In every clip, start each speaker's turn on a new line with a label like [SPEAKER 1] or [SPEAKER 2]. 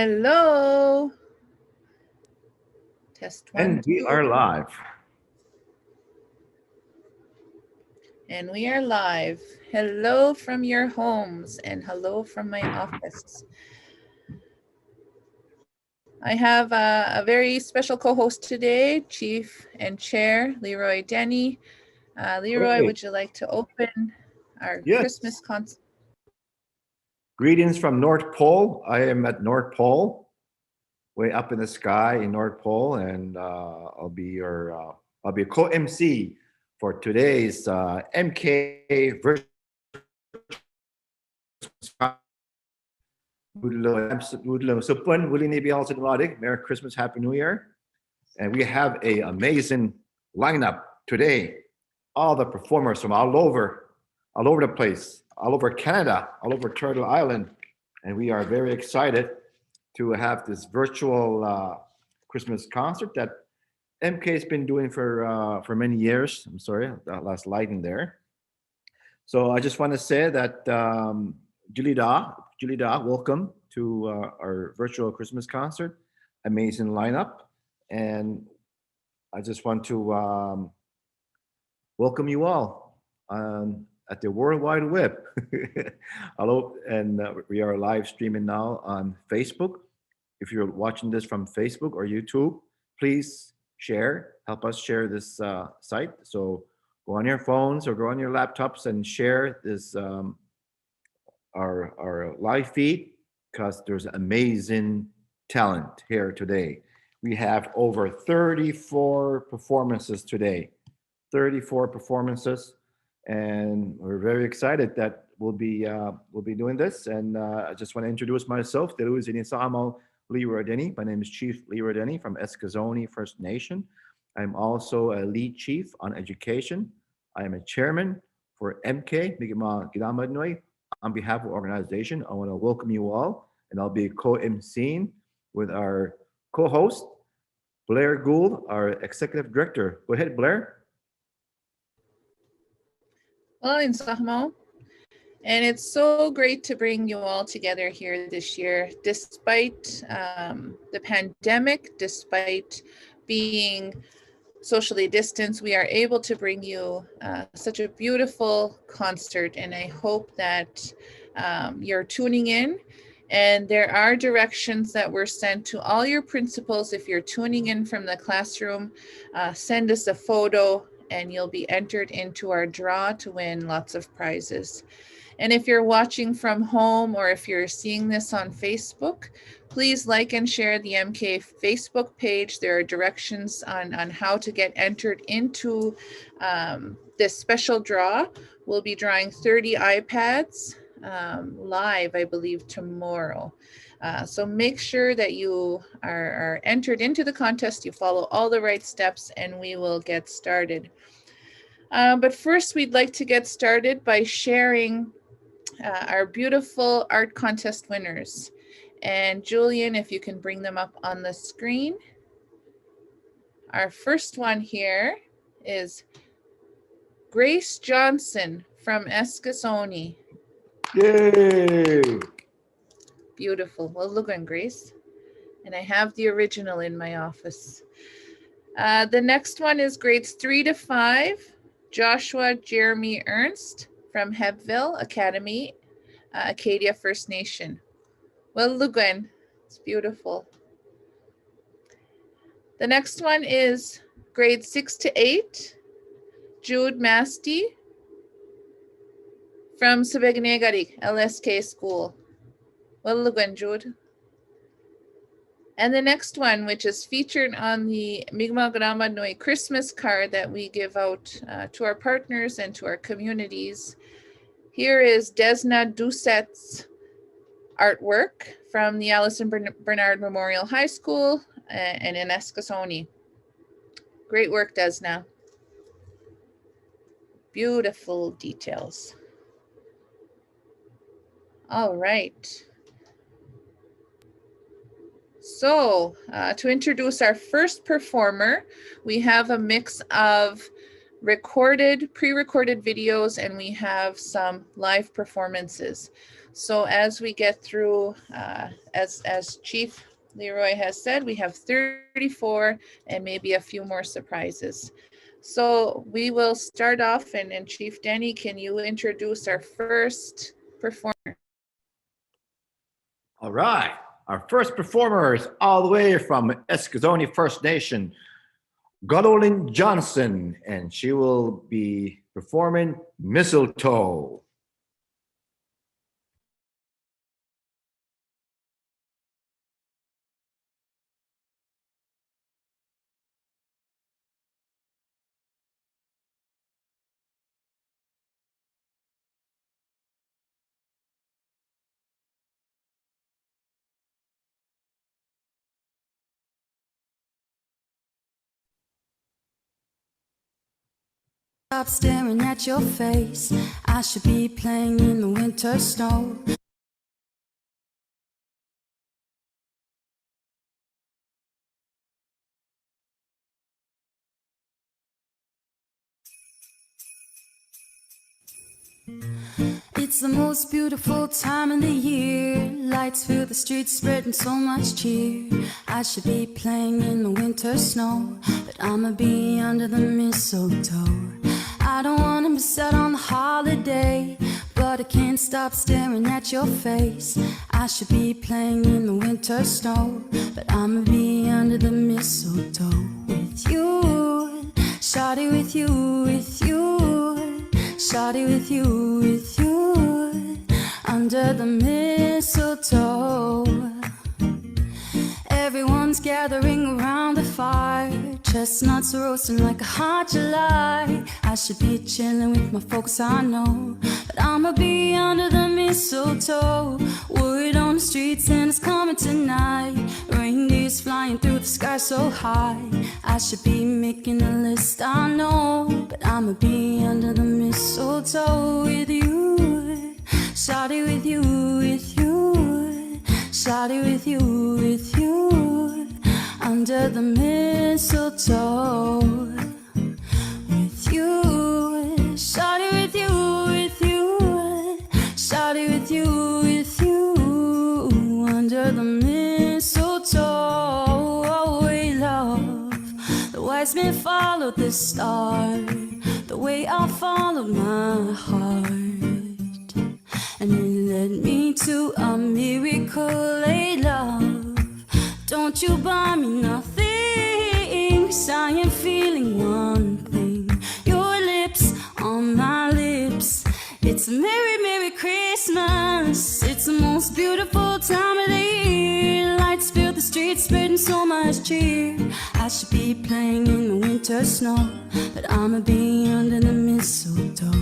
[SPEAKER 1] Hello. Test one,
[SPEAKER 2] And we
[SPEAKER 1] two.
[SPEAKER 2] are live.
[SPEAKER 1] And we are live. Hello from your homes and hello from my office. I have a very special co-host today, Chief and Chair Leroy Denny. Leroy,
[SPEAKER 2] Great.
[SPEAKER 1] would you like to open our Christmas
[SPEAKER 2] Yes.
[SPEAKER 1] concert?
[SPEAKER 2] Greetings from North Pole. I am at North Pole, way up in the sky in North Pole, and I'll be a co-MC for today's MK virtual Merry Christmas, Happy New Year. And we have a amazing lineup today. All the performers from all over the place, all over Canada, all over Turtle Island, and we are very excited to have this virtual Christmas concert that MK has been doing for many years. I'm sorry, that last lighting there. So I just want to say that Julie Da, welcome to our virtual Christmas concert. Amazing lineup, and I just want to welcome you all at the World Wide Web. Hello, and we are live streaming now on Facebook. If you're watching this from Facebook or YouTube, please share, help us share this site. So go on your phones or go on your laptops and share this our live feed because there's amazing talent here today. We have over 34 performances today. 34 performances, and we're very excited that we'll be doing this. And I just want to introduce myself. Leroy Denny. My name is Chief Leroy Denny from Eskasoni First Nation. I'm also a lead chief on education. I am a chairman for MK Mi'kmaq Gidamad on behalf of the organization. I want to welcome you all, and I'll be co-emceeing with our co-host Blair Gould, our executive director. Go ahead, Blair.
[SPEAKER 1] Well, in Sahmo. And it's so great to bring you all together here this year, despite the pandemic, despite being socially distanced, we are able to bring you such a beautiful concert. And I hope that you're tuning in. And there are directions that were sent to all your principals. If you're tuning in from the classroom, send us a photo and you'll be entered into our draw to win lots of prizes. And if you're watching from home or if you're seeing this on Facebook, please like and share the MK Facebook page. There are directions on how to get entered into this special draw. We'll be drawing 30 iPads live, I believe, tomorrow. So make sure that you are entered into the contest, you follow all the right steps, and we will get started. But first, we'd like to get started by sharing our beautiful art contest winners. And Julian, if you can bring them up on the screen. Our first one here is Grace Johnson from Eskasoni.
[SPEAKER 2] Yay!
[SPEAKER 1] Beautiful. Well, look on Grace. And I have the original in my office. The next one is grades 3 to 5, Joshua Jeremy Ernst from Hebville Academy, Acadia First Nation. Well, Lugan, it's beautiful. The next one is grade 6 to 8, Jude Masti from Sabegnegarig LSK School. Well, Lugan, Jude. And the next one, which is featured on the Mi'kmaq Gramad Nui Christmas card that we give out to our partners and to our communities. Here is Desna Doucette's artwork from the Allison Bernard Memorial High School and in Eskasoni. Great work, Desna. Beautiful details. All right. So to introduce our first performer, we have a mix of pre-recorded videos, and we have some live performances. So as we get through, as Chief Leroy has said, we have 34 and maybe a few more surprises. So we will start off, and Chief Denny, can you introduce our first performer?
[SPEAKER 2] All right. Our first performer is all the way from Eskazoni First Nation, Godolyn Johnson, and she will be performing Mistletoe.
[SPEAKER 3] Stop staring at your face. I should be playing in the winter snow. It's the most beautiful time of the year. Lights fill the streets, spreading so much cheer. I should be playing in the winter snow, but I'ma be under the mistletoe. I don't wanna miss out on the holiday, but I can't stop staring at your face. I should be playing in the winter snow, but I'ma be under the mistletoe with you, shawty, with you, with you, shawty, with you, with you, under the mistletoe. Everyone's gathering around the fire, chestnuts roasting like a hot July. I should be chilling with my folks, I know, but I'ma be under the mistletoe. Word on the streets and it's coming tonight. Reindeers flying through the sky so high. I should be making a list, I know, but I'ma be under the mistletoe with you, shawty, with you, with you, shawty, with you, with you, under the mistletoe with you, shawty, with you, with you, shawty, with you, with you, under the mistletoe. Oh, we love the wise men followed the star, the way I followed my heart, and it led me to a miracle, love. Don't you buy me nothing, 'cause I am feeling one thing. Your lips on my lips. It's a merry, merry Christmas. It's the most beautiful time of the year. Lights fill the streets, spreading so much cheer. I should be playing in the winter snow, but I'ma be under the mistletoe.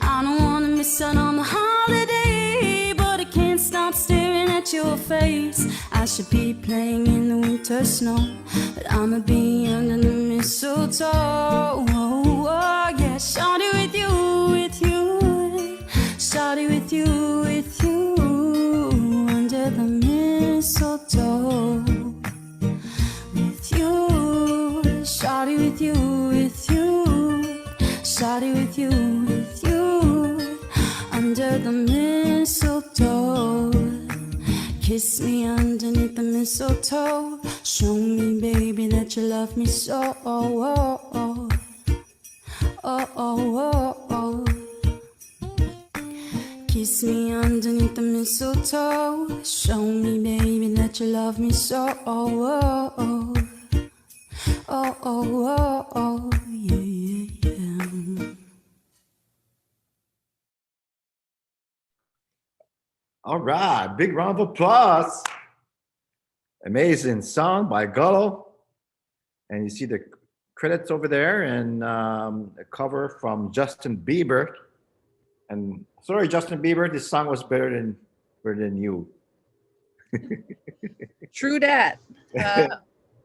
[SPEAKER 3] I don't wanna miss out on the holiday, but I can't stop staring at your face. I should be playing in the winter snow, but I'ma be under the mistletoe. Oh, oh, yeah, shawty, with you, with you, shawty, with you, with you, under the mistletoe with you, shawty, with you, with you, shawty, with you, with you, under the mistletoe. Kiss me underneath the mistletoe. Show me, baby, that you love me so. Oh, oh, oh. Oh, oh, oh, oh. Kiss me underneath the mistletoe. Show me, baby, that you love me so. Oh, oh, oh. Oh, oh, oh, oh. Yeah, yeah, yeah.
[SPEAKER 2] All right, big round of applause. Amazing song by Gullo. And you see the credits over there, and a cover from Justin Bieber. And sorry, Justin Bieber, this song was better than you.
[SPEAKER 1] True that.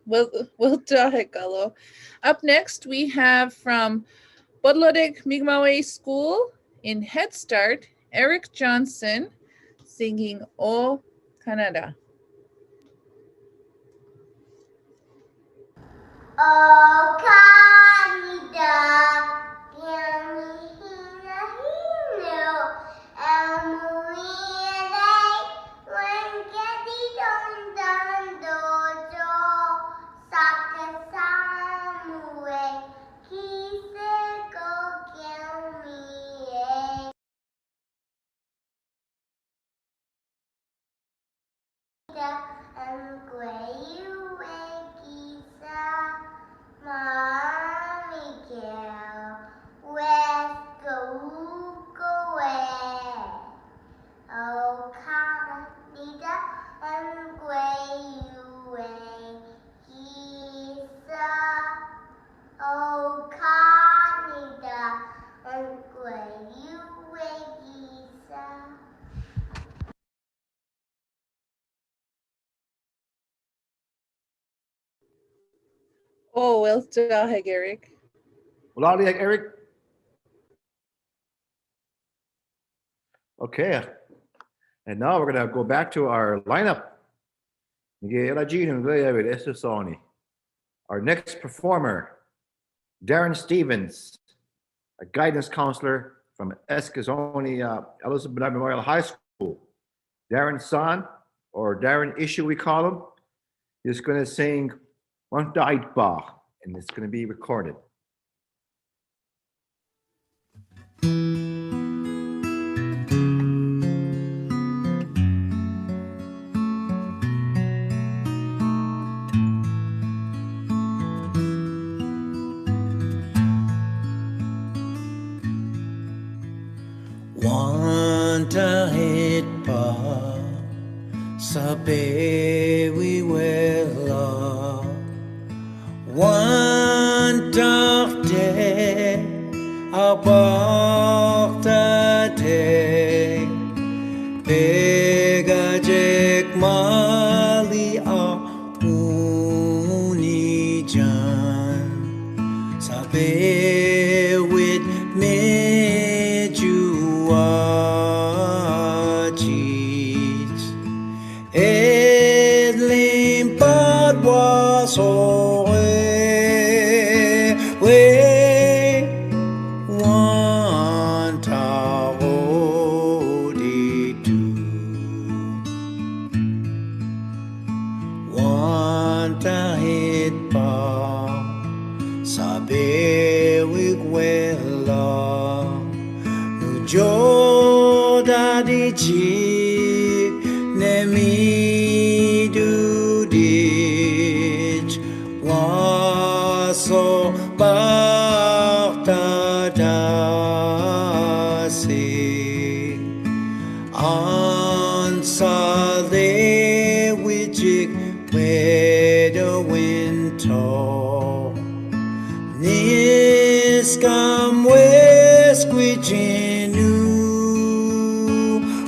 [SPEAKER 1] We'll do it, Gullo. Up next, we have from Bodlodig Mi'kmaq School in Head Start, Eric Johnson singing O Canada.
[SPEAKER 4] O Canada,
[SPEAKER 1] Oh, wel dag, Eric.
[SPEAKER 2] Wala diag Eric. Okay. And now we're gonna go back to our lineup. Our next performer, Darren Stevens, a guidance counselor from Eskazoni Elizabeth Memorial High School. Darren San, or Darren Issue, we call him, is going to sing One Died Bach, and it's going to be recorded.
[SPEAKER 4] One died Bach, sa baby well, one dark day about the day, Begajek Mali Apuni Jan, sa with me Juachis, Edlin Bad was away, one Tawodi do, one Tahit Ba, Sabe Wigwella, Ujo Daddy Chick, Nemi do ditch, Waso Bakta Dasi, Answer the Wijik, where the winter, Niskam West Quijinu,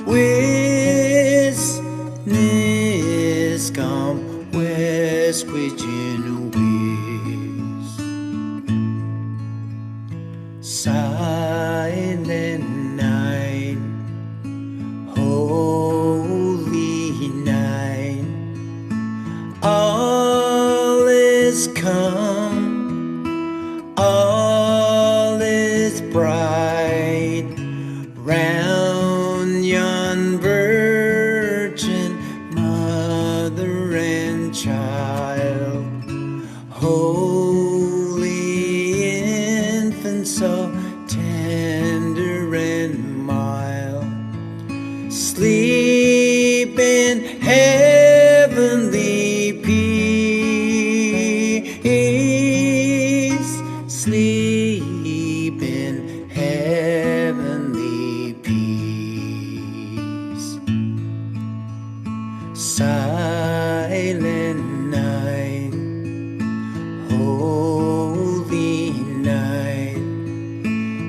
[SPEAKER 4] Wis Niskam West Quijinu, Wis Silent night, holy night, all is come, all is bright, round yon virgin mother and child, holy infant so tender and mild, sleep in heavenly peace, sleep in heavenly peace. Silent night, holy night,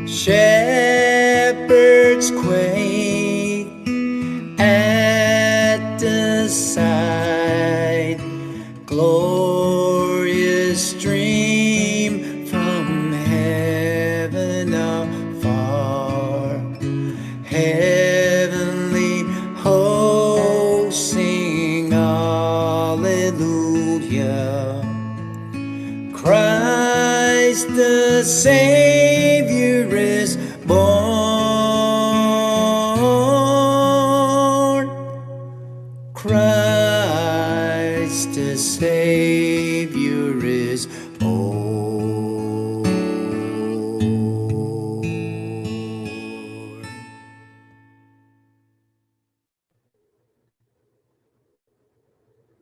[SPEAKER 4] shepherds quake at the sight, glorious stream from heaven afar, heavenly hosts sing hallelujah, Christ the Savior is born, Christ the Savior is born.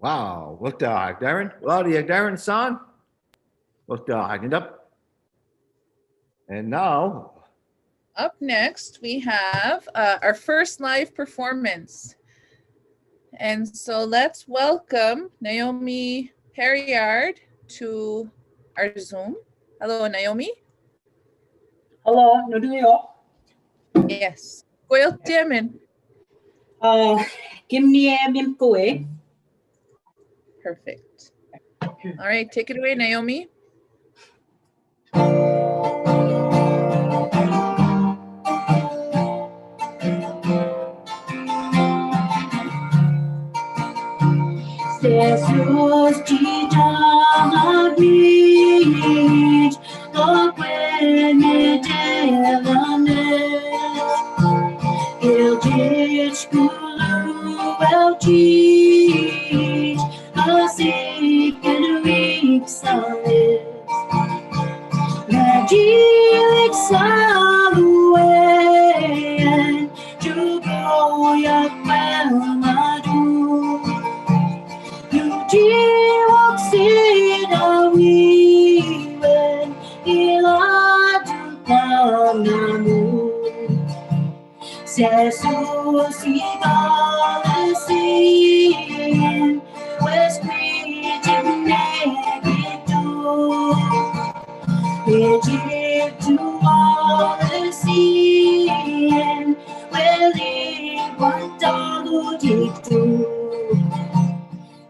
[SPEAKER 2] Wow, what the heck, Darren? Well, the Darren San, what the heck, it up. And now,
[SPEAKER 1] Up next, we have our first live performance. And so let's welcome Naomi Perriard to our Zoom. Hello, Naomi.
[SPEAKER 5] Hello, 누구요?
[SPEAKER 1] Yes. Goyal Tiamin.
[SPEAKER 5] 김리에 민꼬에.
[SPEAKER 1] Perfect. All right, take it away, Naomi.
[SPEAKER 3] Jesus de David, lo me delanes, eu descubro el diz, assim que no exames, magic salve, jugo ya pelmadu. Jiwaksinawiwen iladukanamu Jesus ibalesiin wes kwijimnegitu Egyptualesiin weliwantaludiktu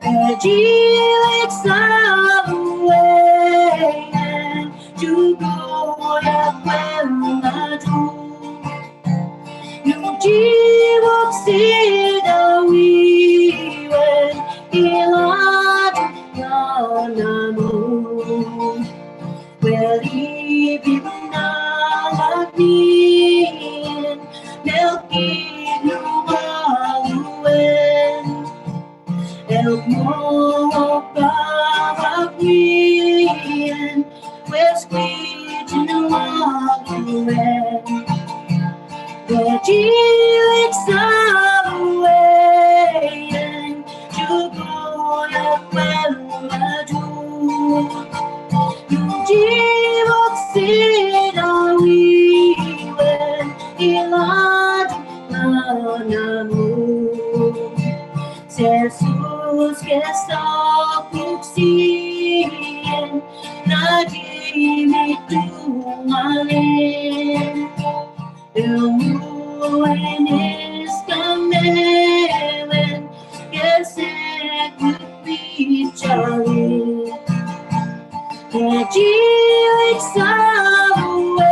[SPEAKER 3] Magic Samuel, Jugoya Kwemadu, Yujiwok Sidawiwen, Ilad Yanamu, Weli Bibnalagin, Melki Nubaluen. El mo pavagien, wes quid no aguen, Vegilik sawen, jugoya kwemadu, Yujivok sidawiwen, ilad nanamu. Jesus que está puxien, nadie me tualen. El muen escamelen, que se cupichalen. Magic sawen,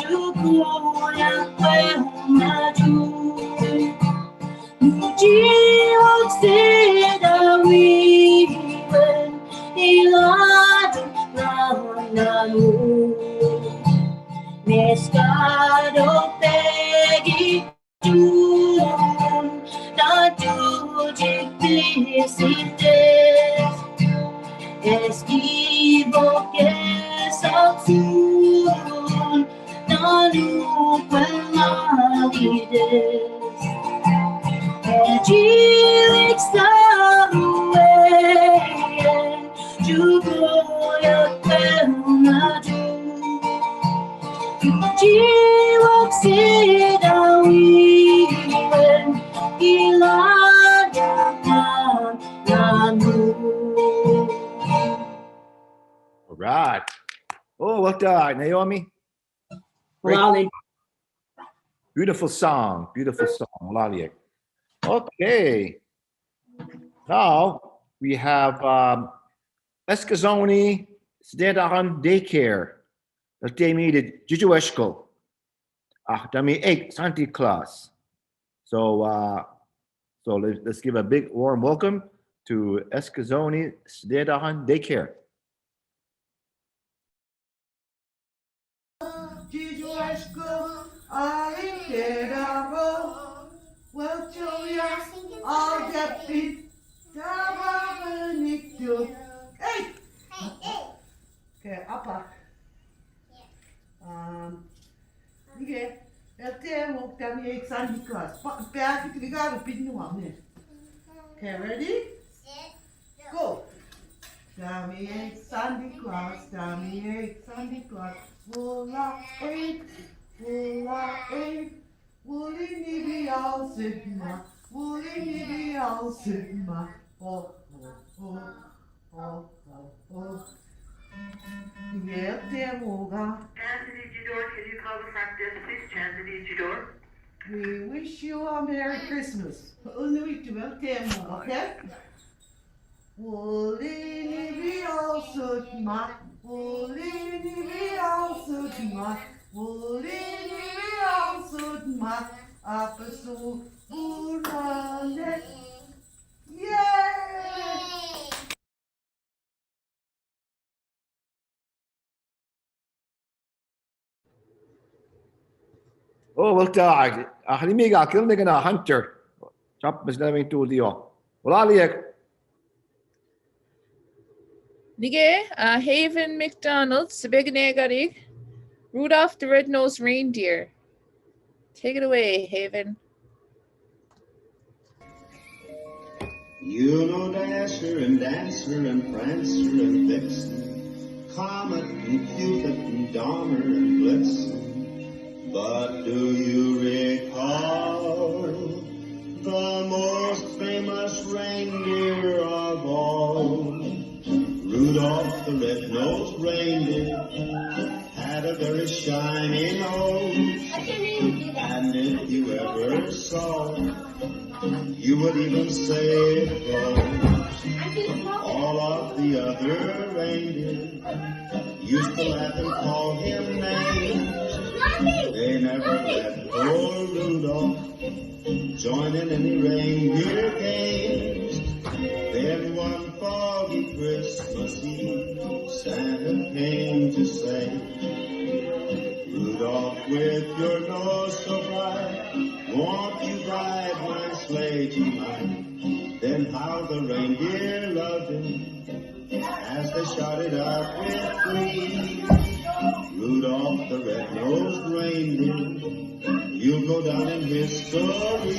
[SPEAKER 3] jugoya kwemadu. Jiwok sidawiwen ilad nanamu Meskado pegi dun Nadu jiglisites Esquivo que salsun Nanu quelalides Magic Samuel, Jugoya Kwemadu, Jiwok Sidawiwen, Iladanamu.
[SPEAKER 2] All right. Oh, well done, Naomi. Great.
[SPEAKER 5] Lali.
[SPEAKER 2] Beautiful song. Laliek. Okay. Now we have Eskazoni Sdedahan Daycare. Dat theme de Jijueshko. Dami 8 Santa Claus. So let's give a big warm welcome to Eskazoni Sdedahan Daycare.
[SPEAKER 6] Jijueshko Alinkerabo. Well, Julia, I'll get beat. Hey! Okay, apa? 이게 LTM damn eggs and class. Back to the garden, picking one. Okay, ready? Go! Dummy eggs, Sandy Claus, dummy eggs, Sandy Claus, full of eight, wouldn't he be all Sigma, wouldn't he be all Sigma, oh, oh, oh, oh, oh, oh. Yep, there, Woga.
[SPEAKER 7] Chastity Jador, can you call the front desk, please? Chastity Jador.
[SPEAKER 6] We wish you a Merry Christmas. Okay? Wouldn't he be all Sigma, Wollini vi avsudma, wollini vi avsudma, apesu burane. Yay!
[SPEAKER 2] Oh, wel da. Ach, ni mi gakil ni gana hunter. Chop mis na min tu dio. Wala liek.
[SPEAKER 1] Nige, Haven McDonald, Sabiganegarig, Rudolph the Red-Nosed Reindeer. Take it away, Haven.
[SPEAKER 8] You know Dasher and Dancer and Prancer and Vixen, Comet and Cupid and Donner and Blitzen. But do you recall the most famous reindeer of all? Rudolph the red-nosed reindeer had a very shiny nose, and if you ever saw it, you would even say it glows. All of the other reindeer used to laugh and call him names. They never let poor Rudolph join in any reindeer games. Then one foggy Christmas Eve, Santa came to say, Rudolph, with your nose so bright, won't you drive my sleigh tonight? Then how the reindeer loved him as they shouted out with glee. Rudolph the red-nosed reindeer, you'll go down in history.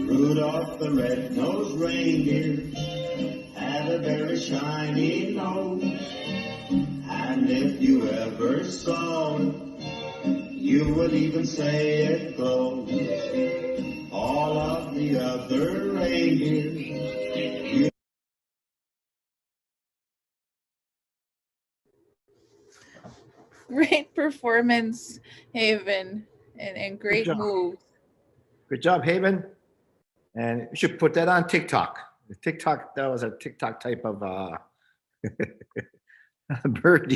[SPEAKER 8] Rudolph the red-nosed reindeer had a very shiny nose, and if you ever saw it, you would even say it glows. All of the other reindeer,
[SPEAKER 1] Great performance, Haven, and great
[SPEAKER 2] job.
[SPEAKER 1] move.
[SPEAKER 2] Good job, Haven. And we should put that on TikTok. TikTok, that was a TikTok type of bird.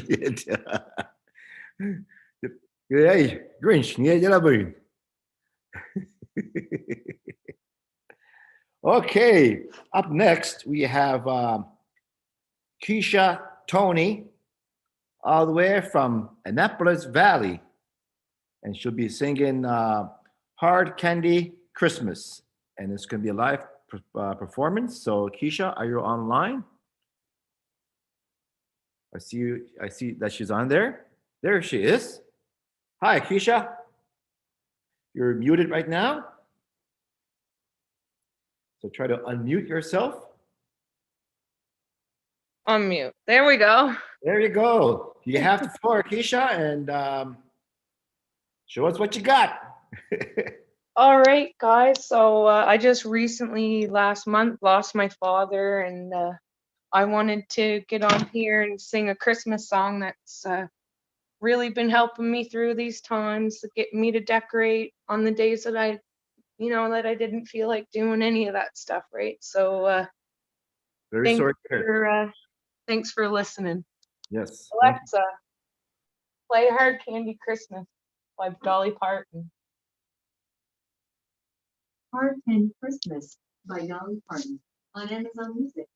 [SPEAKER 2] Hey, Grinch, niye gelemeyin? Okay, up next we have Keisha Tony, all the way from Annapolis Valley, and she'll be singing Hard Candy Christmas, and it's going to be a live performance. So Keisha, are you online? I see that she's on there. There she is. Hi, Keisha. You're muted right now. So try to unmute yourself.
[SPEAKER 9] Unmute. There we go.
[SPEAKER 2] There you go. You have the floor, Keisha, and show us what you got.
[SPEAKER 9] All right, guys. So I just recently last month lost my father, and I wanted to get on here and sing a Christmas song that's really been helping me through these times, getting me to decorate on the days that I didn't feel like doing any of that stuff, right? So
[SPEAKER 2] Very
[SPEAKER 9] thanks
[SPEAKER 2] sorry to hear.
[SPEAKER 9] thanks for listening.
[SPEAKER 2] Yes.
[SPEAKER 9] Alexa, play Hard Candy Christmas by Dolly Parton.
[SPEAKER 10] Hard Candy Christmas by Dolly Parton on Amazon Music.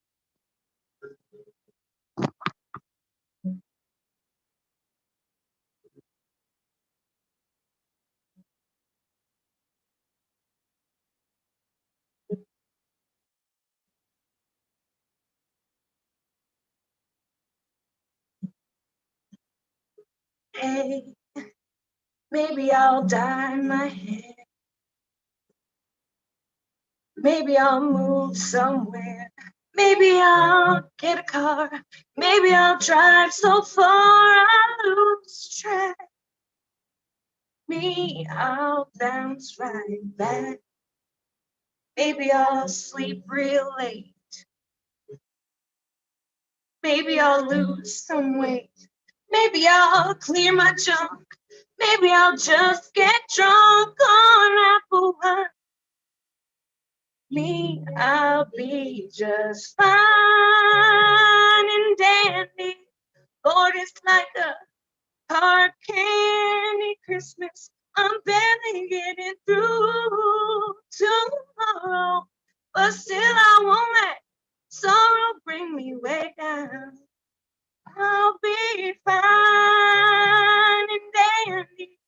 [SPEAKER 9] Hey, maybe I'll dye my hair. Maybe I'll move somewhere. Maybe I'll get a car. Maybe I'll drive so far I lose track. Me, I'll bounce right back. Maybe I'll sleep real late. Maybe I'll lose some weight. Maybe I'll clear my junk. Maybe I'll just get drunk on apple wine. Me, I'll be just fine and dandy. Lord, it's like a hard candy Christmas. I'm barely getting through tomorrow, but still I won't let sorrow bring me way down. I'll be fine and dandy.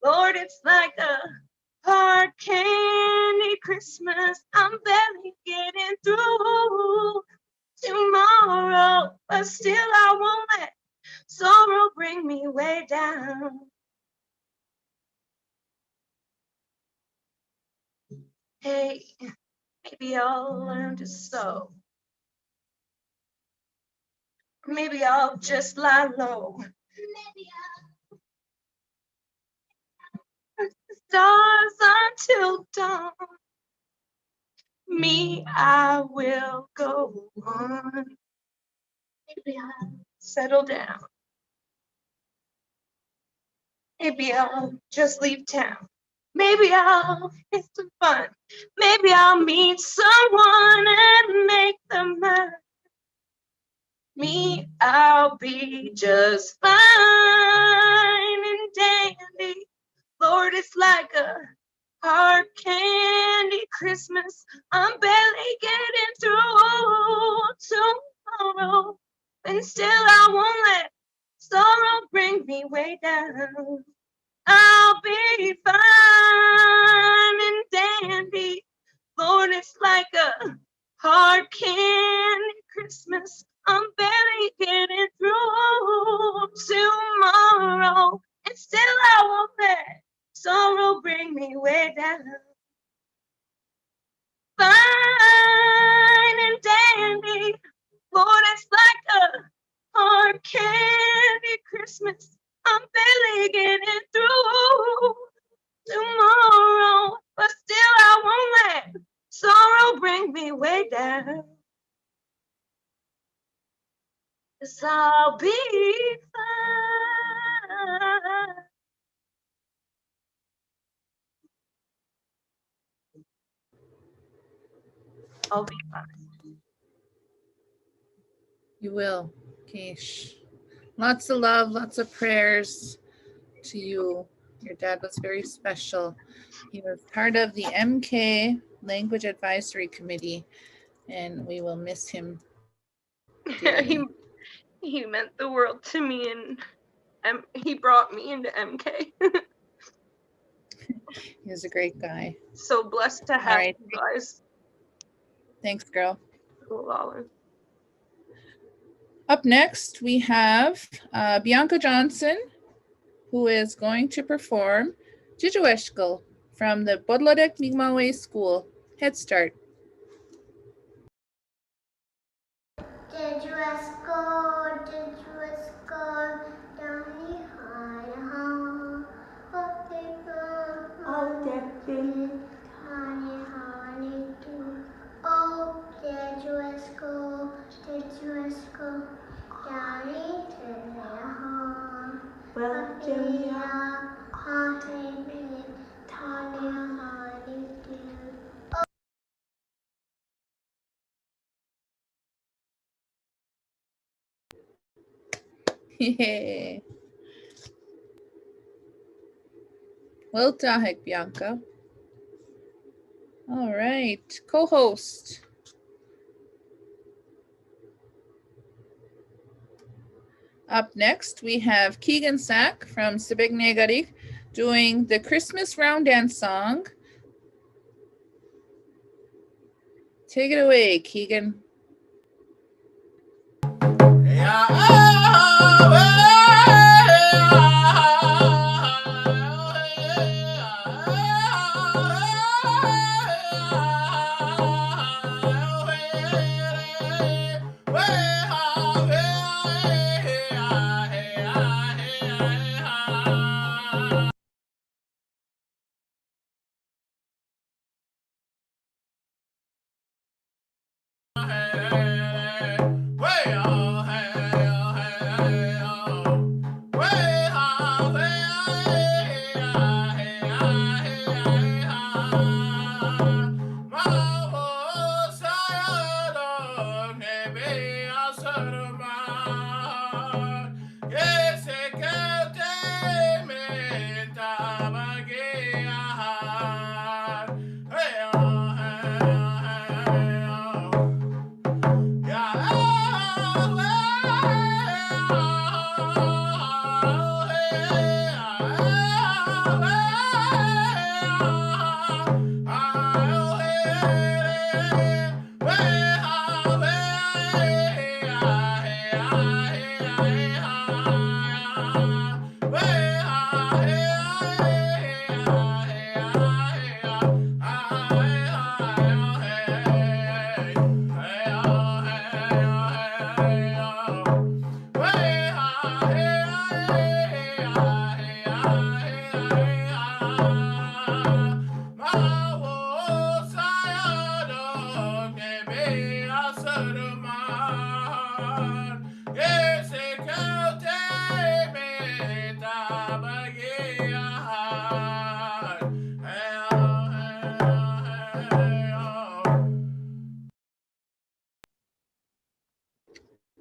[SPEAKER 9] Lord, it's like a hard candy Christmas. I'm barely getting through tomorrow, but still I won't let sorrow bring me way down. Hey, maybe I'll learn to sew. Or maybe I'll just lie low. Maybe I'll the stars until dawn. Me, I will go on. Maybe I'll settle down. Maybe I'll just leave town. Maybe I'll have some fun. Maybe I'll meet someone and make them mine. Me, I'll be just fine and dandy. Lord, it's like a hard candy Christmas. I'm barely getting through tomorrow, and still I won't let sorrow bring me way down. I'll be fine and dandy. Lord, it's like a hard candy Christmas. I'm barely getting through tomorrow, and still I won't let sorrow bring me way down. Fine and dandy. Lord, it's like a hard candy Christmas. I'm barely getting through tomorrow, but still I won't let sorrow bring me way down. 'Cause I'll be fine. I'll be fine.
[SPEAKER 1] You will, Keish. Lots of love, lots of prayers to you. Your dad was very special. He was part of the MK Language Advisory Committee, and we will miss him dearly.
[SPEAKER 9] He meant the world to me, and he brought me into MK.
[SPEAKER 1] He was a great guy.
[SPEAKER 9] So blessed to have
[SPEAKER 1] right.
[SPEAKER 9] you guys.
[SPEAKER 1] Thanks, girl.
[SPEAKER 9] Cool, Olive.
[SPEAKER 1] Up next, we have Bianca Johnson, who is going to perform Jijueshkal from the Bodladek Mi'kmaq School Head Start. Yay. Well done, Bianca. All right, co-host. Up next, we have Keegan Sack from Sibignegarik doing the Christmas Round Dance song. Take it away, Keegan.
[SPEAKER 11] Yeah.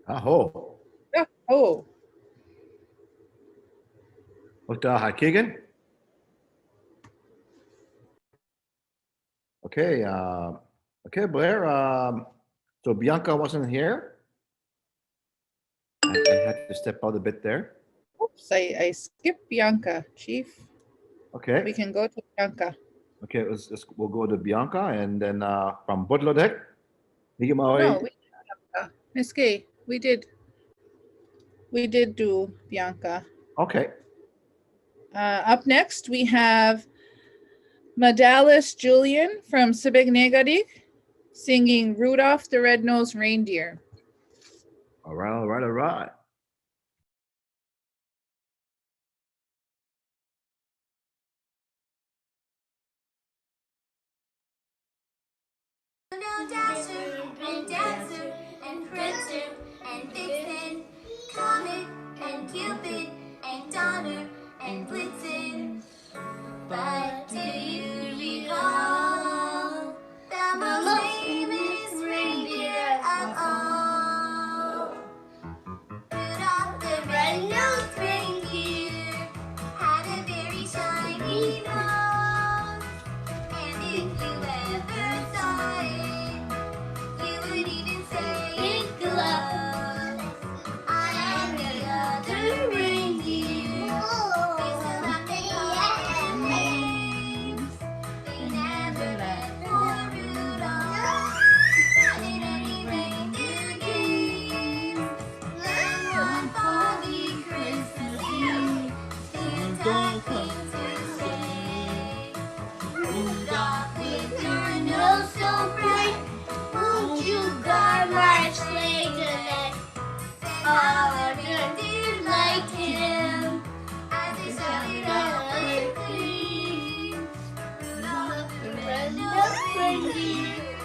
[SPEAKER 2] Aho.
[SPEAKER 1] Oh,
[SPEAKER 2] What Keegan? Okay, okay, Blair. So Bianca wasn't here. I had to step out a bit there.
[SPEAKER 1] oops, I skipped Bianca, Chief. We
[SPEAKER 2] Okay,
[SPEAKER 1] can go to Bianca.
[SPEAKER 2] okay, we'll go to Bianca and then from Budlodek.
[SPEAKER 1] No, Miss Gay, we did do Bianca.
[SPEAKER 2] Okay,
[SPEAKER 1] Up next, we have Madalis Julian from Sibignegadig singing Rudolph the Red-Nosed Reindeer.
[SPEAKER 2] all right, all right, all right.
[SPEAKER 3] Dasher and Dancer and Prancer and Vixen, Comet and Cupid and Donner and Blitzen. But do you recall the most famous reindeer of all? Rudolph the red-nosed reindeer had a very shiny nose, and if you ever saw it, you would even say it glows. On the other reindeer, they still have their names. They never let poor Rudolph run in any reindeer games. Then one foggy Christmas Eve, Santa came to say, Rudolph, with your nose so bright, won't you guard my sleigh tonight? All of your dear liked him as they shouted out with glee. Rudolph the red-nosed reindeer,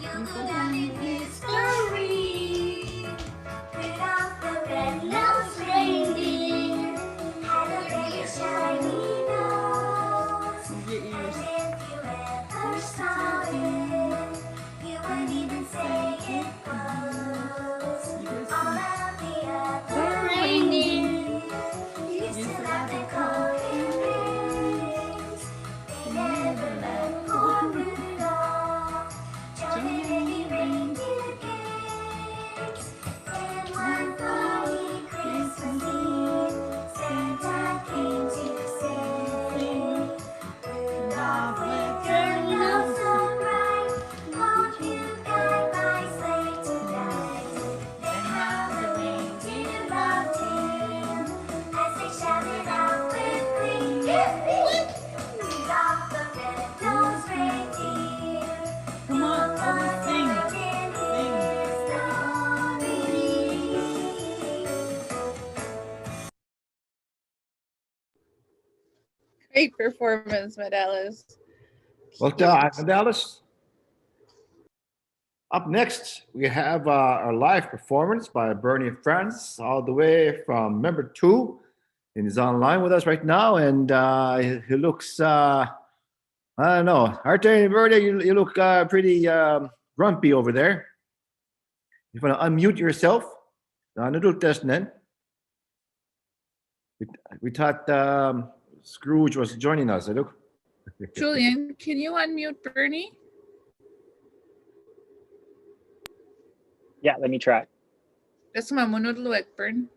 [SPEAKER 3] you'll go down in history. Rudolph the red-nosed reindeer had a very shiny nose, and if you ever saw it, you wouldn't even say it glows. All of the other reindeer, you still have to call him names. They never let poor Rudolph join in any reindeer games. Then one foggy Christmas Eve, Santa came to say, Rudolph, with your nose so bright, won't you guide my sleigh tonight? Then how the reindeer loved him as they shouted out with glee. Rudolph the red-nosed reindeer, come on, sing,
[SPEAKER 1] Great performance, Madalis.
[SPEAKER 2] Well done, Dallas. Up next, we have our live performance by Bernie Franz, all the way from member 2. And he's online with us right now. And he looks, I don't know, Arte and Bernie, you look pretty grumpy over there. You want to unmute yourself? We thought Scrooge was joining us. Look.
[SPEAKER 1] Julian, can you unmute Bernie?
[SPEAKER 11] Yeah, let me try.
[SPEAKER 1] That's my monodluek, Bern.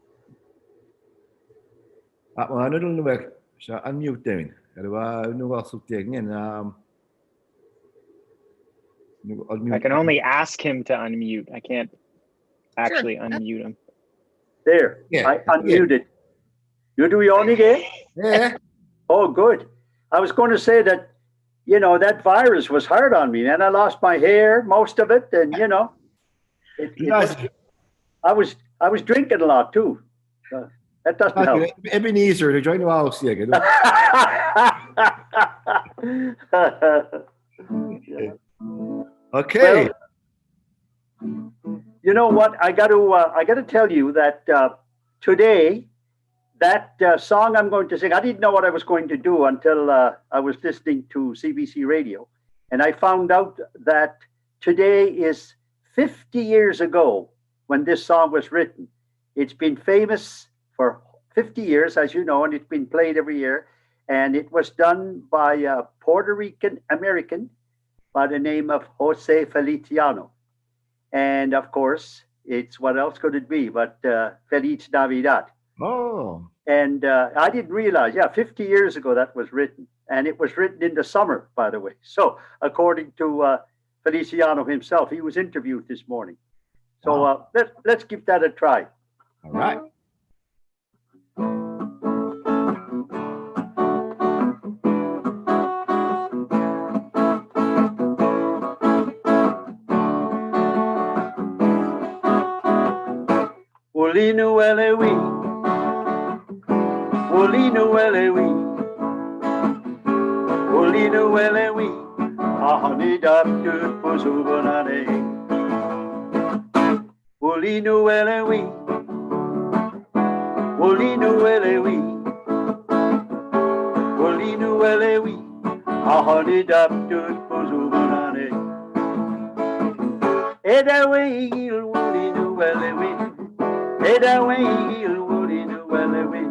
[SPEAKER 2] Ano dun luwag siya unmute din. Kaya
[SPEAKER 11] I can only ask him to unmute. I can't actually unmute him.
[SPEAKER 12] There,
[SPEAKER 2] Yeah.
[SPEAKER 12] I unmuted. You do your own again?
[SPEAKER 2] Yeah.
[SPEAKER 12] Oh, good. I was going to say that, you know, that virus was hard on me, and I lost my hair, most of it, and you know, I was drinking a lot too. That doesn't help.
[SPEAKER 2] Ebenezer, join the house here. Okay.
[SPEAKER 12] Well, you know what? I got to tell you that today, that song I'm going to sing, I didn't know what I was going to do until I was listening to CBC Radio, and I found out that today is 50 years ago when this song was written. It's been famous for 50 years, as you know, and it's been played every year. And it was done by a Puerto Rican American by the name of Jose Feliciano. And of course, it's what else could it be but Feliz Navidad.
[SPEAKER 2] Oh.
[SPEAKER 12] And I didn't realize, 50 years ago that was written. And it was written in the summer, by the way. So according to Feliciano himself, he was interviewed this morning. So let's give that a try.
[SPEAKER 2] All right.
[SPEAKER 12] Olinu elewi, Olinu elewi, Olinu elewi, ahani daptut pusubanane. Olinu elewi, Olinu elewi, Olinu elewi, ahani daptut pusubanane. Edawe il Olinu elewi. Edawe il Olinu elewi,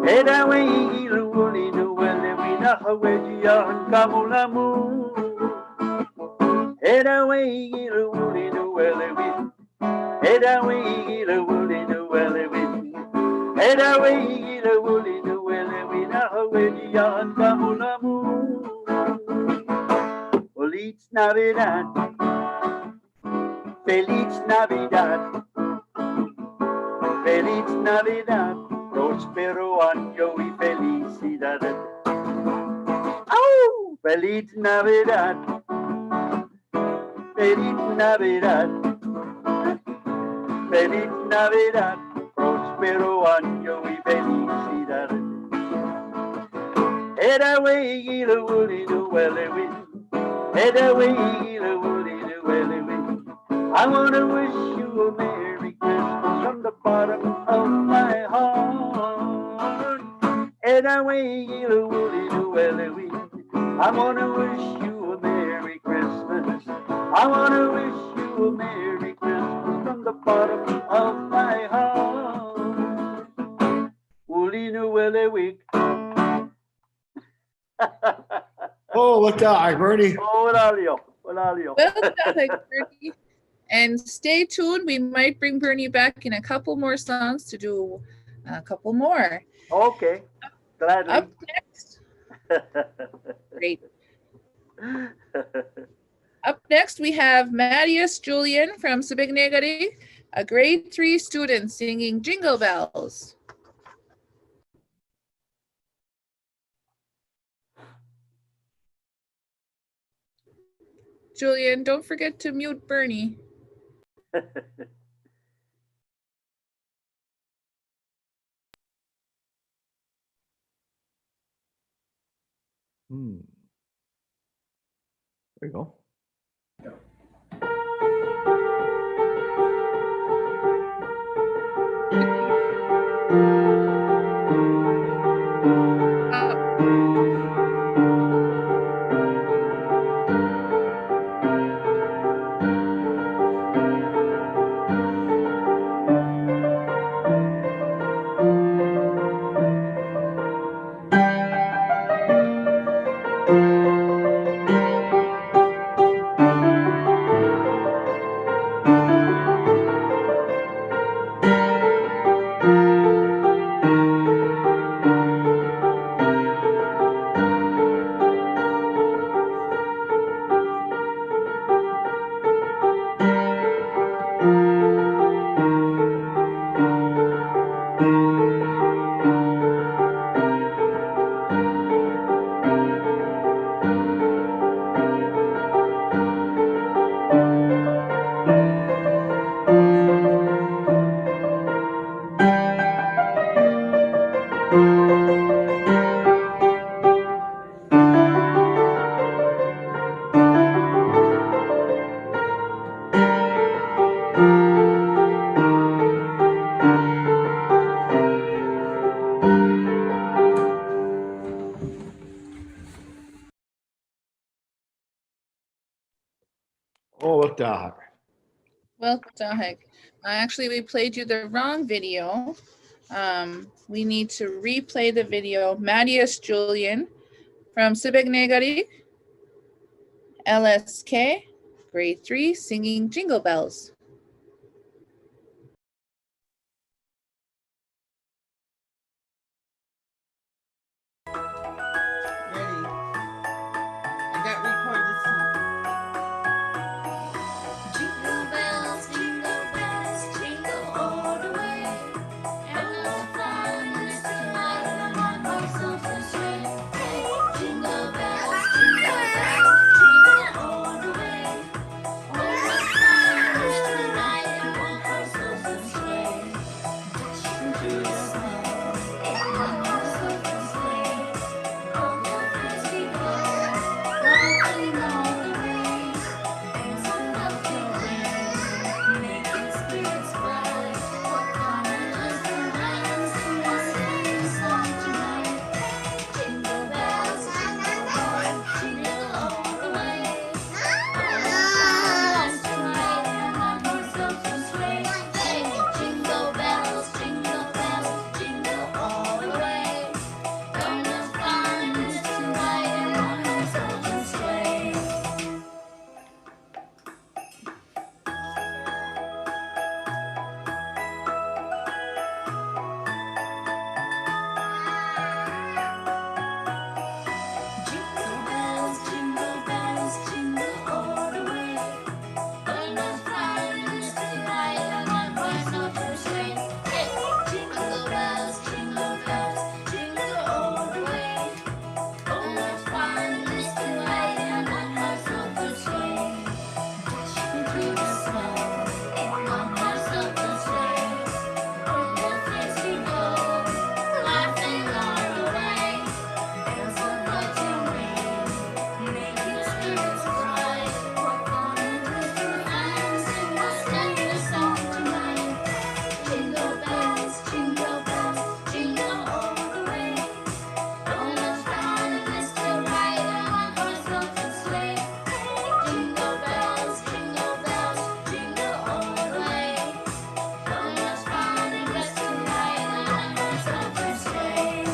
[SPEAKER 12] Edawe il Olinu elewi, nahaweji yahan kamulamu. Edawe il Olinu elewi, Edawe il Olinu elewi, Edawe il Olinu elewi, nahaweji yahan kamulamu. Feliz Navidad, Feliz Navidad. Feliz Navidad, próspero año y felicidad. ¡Au! Feliz Navidad, Feliz Navidad, Feliz Navidad, próspero año y felicidad. Edawe il Olinu elewi, Edawe il Olinu elewi. I want to wish you a Merry Christmas from the bottom of my heart. Edawe il Olinu elewi. I want to wish you a Merry Christmas. I want to wish you a Merry Christmas from the bottom of my heart. Olinu elewi.
[SPEAKER 2] Oh, what's that, Bernie?
[SPEAKER 12] Oh, Olalio.
[SPEAKER 1] Well done, Bernie. And stay tuned. We might bring Bernie back in a couple more songs to do a couple more.
[SPEAKER 12] Okay. Gladly.
[SPEAKER 1] Up next. Great. Up next, we have Matthias Julian from Sabignegari, a grade 3 student singing Jingle Bells. Julian, don't forget to mute Bernie.
[SPEAKER 2] There you go. Oh, what the heck?
[SPEAKER 1] Well, the heck. Actually, we played you the wrong video. We need to replay the video. Marius Julian from Sibignegarik, LSK, grade 3, singing Jingle Bells.
[SPEAKER 6] Ready? I got record this song.
[SPEAKER 3] Jingle bells, jingle all the way. And the fun is to ride on my horse open sleigh. Hey, jingle bells, jingle all the way. And the fun is to ride on my horse open sleigh. Dashing through the snow in my horse open sleigh. On the frisbee go, laughing all the way. Dancing up the lane, making spirits bright. What fun it is to ride, sing a song tonight. Jingle bells, jingle all the way. All the fun is to ride in a horse open sleigh. Hey, jingle bells, jingle all the way. And the fun is to ride in a horse open sleigh. Jingle bells, jingle all the way. And the fun is to ride in a horse open sleigh. Hey, jingle bells, jingle all the way. And the fun is to ride in a horse open sleigh. Dashing through the snow in a horse open sleigh. On the frisbee go, laughing all the way. Dancing right and rain, making spirits bright. What fun it is to ride, sing a song tonight. Jingle bells, jingle all the way. All the fun is to ride on a horse open sleigh. Jingle bells, jingle all the way. All the fun is to ride on a horse open sleigh.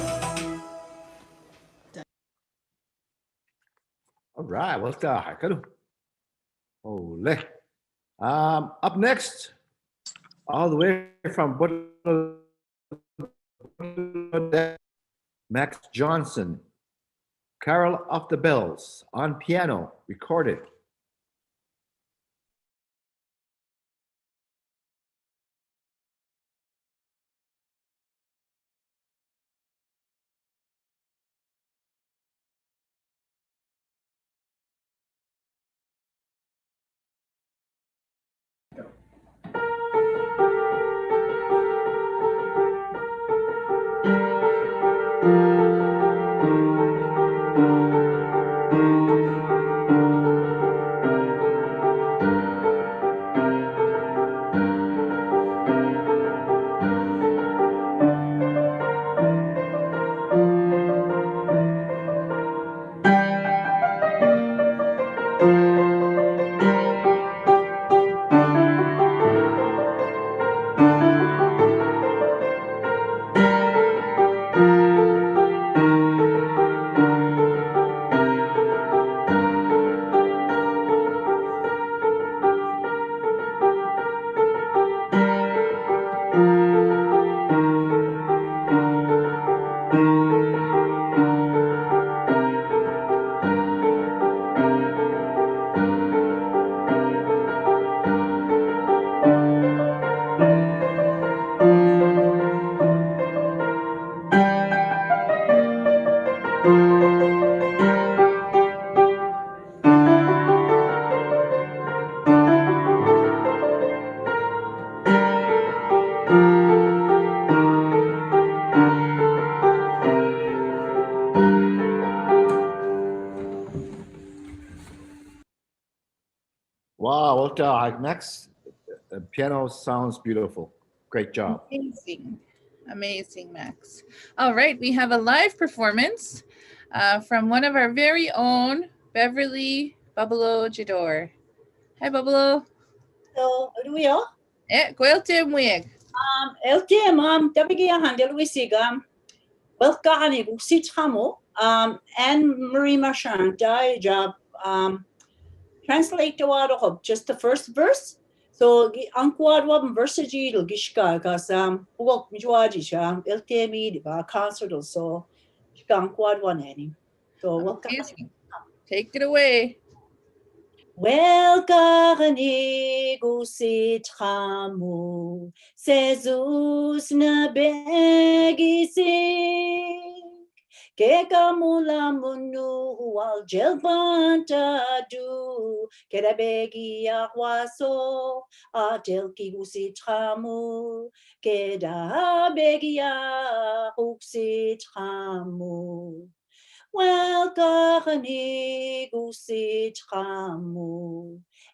[SPEAKER 2] All right, what's the heck? Ole. Up next, all the way from Bangladesh, Max Johnson, Carol of the Bells on piano, recorded. dog. Next, the piano sounds beautiful. Great job.
[SPEAKER 1] Amazing. Amazing, Max. All right, we have a live performance from one of our very own, Beverly Babalo Jador. Hi, Babalo.
[SPEAKER 13] So, Luio?
[SPEAKER 1] Gwelte mwig.
[SPEAKER 13] LTM, Dabigia Handel Wisigam, Welkani, Sitamo, Anne Marie Marchand, job, translate the water of just the first verse. So, Anquad Wab Versaji, Gishka, because Walk Mijuaji, LTM, the concert, so Anquad one any. So, welcome.
[SPEAKER 1] Take it away.
[SPEAKER 13] Welkani Gusitramu, Sezus na begisik, Kekamula munu wal jelbanta du, Kedabegi ahwaso, Atelki Gusitramu, Kedabegi ahuksitramu. Welkani Gusitramu,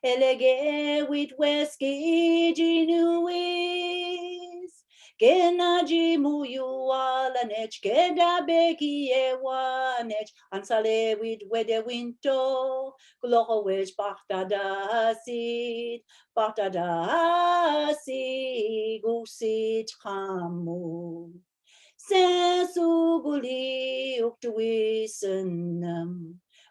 [SPEAKER 13] Elege with Weski Ginuis, Genaji Muyualanech, Gedabeki Ewanech, Ansale with Wede Winto, Glowech Bartadasid, Gusitramu. Sesuguli uktuisenam,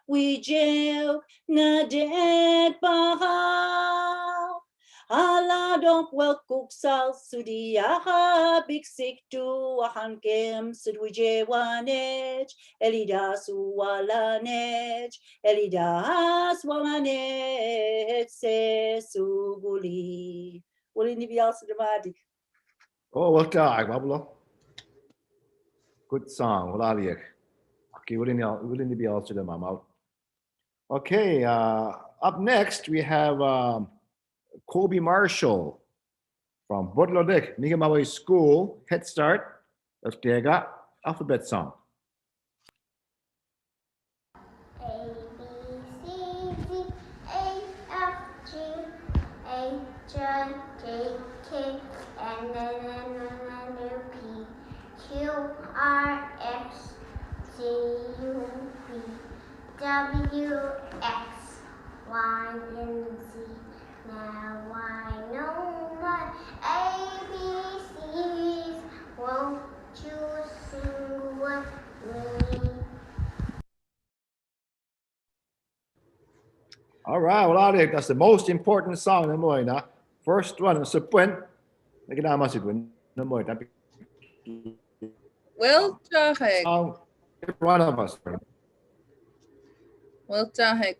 [SPEAKER 13] we jail na dead bahal. Allah don't wel kuksal sudiaha big sick to ahankem sudwije wanech, elidas walanech, elidas walanech, sesuguli. Will anybody else dramatic?
[SPEAKER 2] Oh, well done, Babalo. Good song. Well, okay, we didn't be also them. I'm out. Okay, up next we have Kobe Marshall from Bodlodek, Nigamawa School, Head Start. Let's take a alphabet song.
[SPEAKER 14] A, B, C, D, A, F, G, H, I, J, K, and then P. Q, R, X, T, U, V, W, X, Y, and Z. Now I know my ABCs. Won't you sing with me?
[SPEAKER 2] All right, well, that's the most important song in the morning. First one is a point. Every
[SPEAKER 1] Well,
[SPEAKER 2] one of us.
[SPEAKER 1] Well,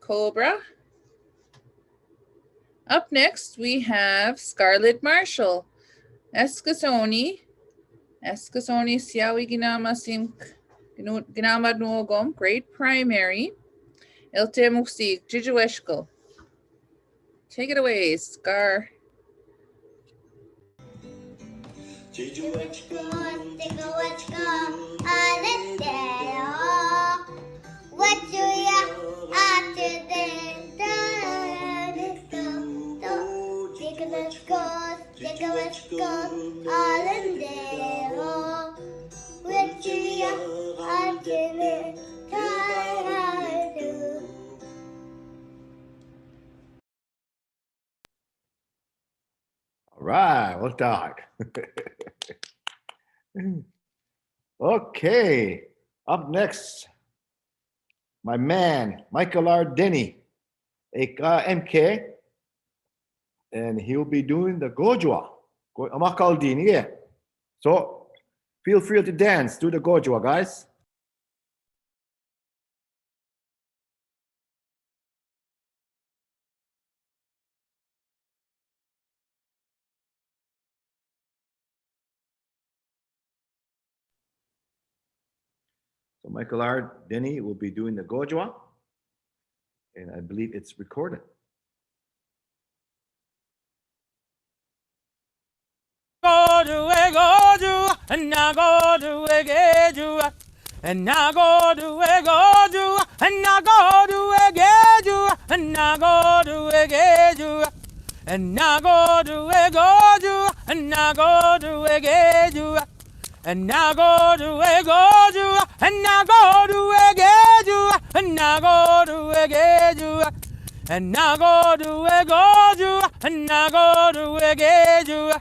[SPEAKER 1] Cobra. Up next, we have Scarlett Marshall. Eskasoni Siawi Ginama Ginama Nuogom, grade primary. Elte Muksik, Jijueshko. Take it away, Scar.
[SPEAKER 14] Jijueshko, Aleteo. What do ya after the Jijueshko, Aleteo. What do ya after the
[SPEAKER 2] All right, well done. Okay, up next, my man, Michael R. Denny, MK, and he'll be doing the Gojwa. Amakaldini, yeah. So feel free to dance, do the Gojwa, guys. So Michael R. Denny will be doing the Gojwa, and I believe it's recorded.
[SPEAKER 15] Go to a go to, and I go to a get you, and I go to a go to, and I go to a get you, and I go to a get you. and I go to where go to, and I go to where get you, and I go to where go to, and I go to where get you, and I go to where get you, and I go to where go to, and I go to where get you,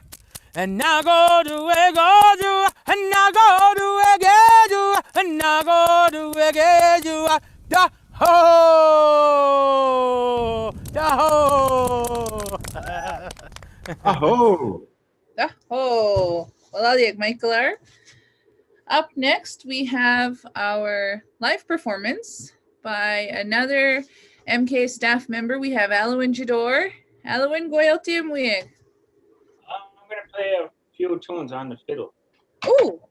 [SPEAKER 15] and I go to where go to, and I go to where get you, and I go to where get you, da ho, da ho.
[SPEAKER 2] Aho!
[SPEAKER 1] Oh, well, Michael R. Up next, we have our live performance by another MK staff member. We have Alwyn Jador. Alwyn, goyalti muig.
[SPEAKER 5] I'm going to play a few tunes on the fiddle.
[SPEAKER 1] Oh,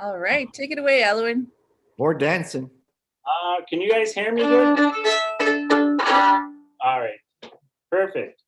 [SPEAKER 1] all right. Take it away, Alwyn.
[SPEAKER 2] Or dancing.
[SPEAKER 5] Can you guys hear me good? All right. Perfect.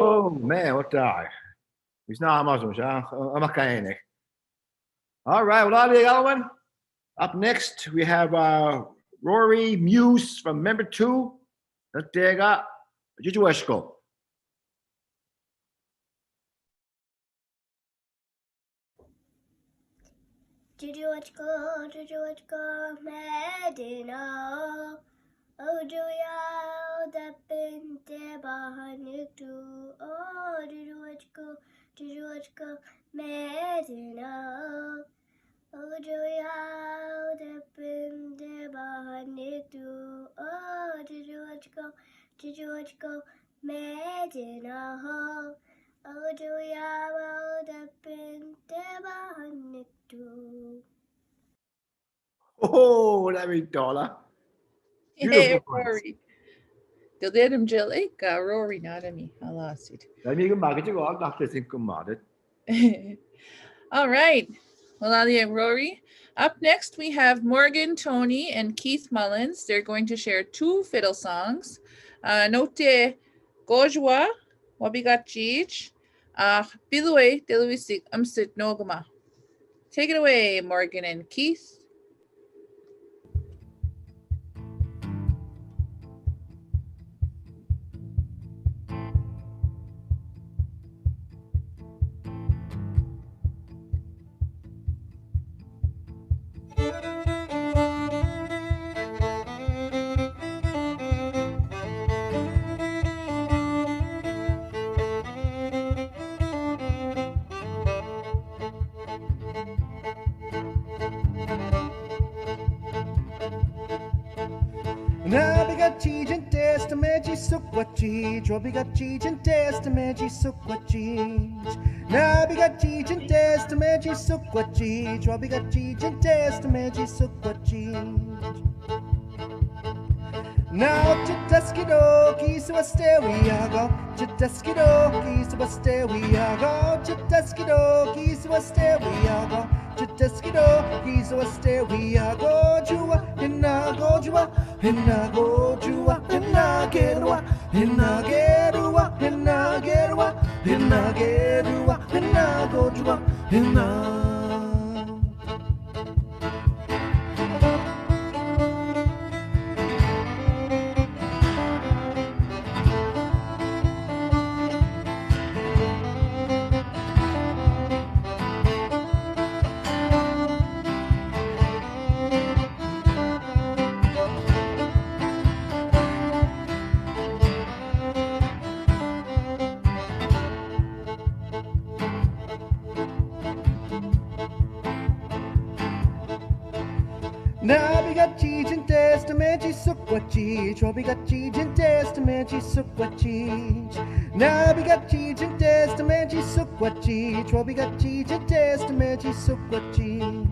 [SPEAKER 2] Oh man, what the? He's not Muslim, I'm a kind. All right, well, Ali Alwyn. Up next, we have Rory Muse from member 2. Tega Jijueshko.
[SPEAKER 14] Jujuachko, Medina. Oh, do ya the pinte bahaniktu? Oh, Jujuachko, Medina. Oh, do ya the pinte bahaniktu? Oh, Jujuachko, Medina. Oh, do ya the pinte bahaniktu?
[SPEAKER 2] Oh, let me dollar.
[SPEAKER 1] Hey, Rory. Deel dit hem Jill. Ik Rory naar me. I lost it.
[SPEAKER 2] Let me go back to go. After think about it.
[SPEAKER 1] All right. Well, Ali and Rory. Up next, we have Morgan, Tony, and Keith Mullins. They're going to share 2 fiddle songs. Note Gojwa, Wabigat Jij. Bilwe, Deluisik, Umsit Nogama. Take it away, Morgan and Keith.
[SPEAKER 16] ci testamente su quaci trobiga ci testamente su quaci nabiga ci testamente su quaci trobiga ci testamente su quaci now to Tuskido, keys to a stereo, to Tuskido, keys to a stereo, to Tuskido, keys to a stereo, to Tuskido, keys to a stereo, go Jua, and I go Jua, and I go Jua, and I get Jua, and I get Jua, and I get Jua, and I get Jua, and I go Jua, and I. Nabigaci testamente su quaci trobigaci testamente su quaci nabigaci testamente su quaci trobigaci testamente su quaci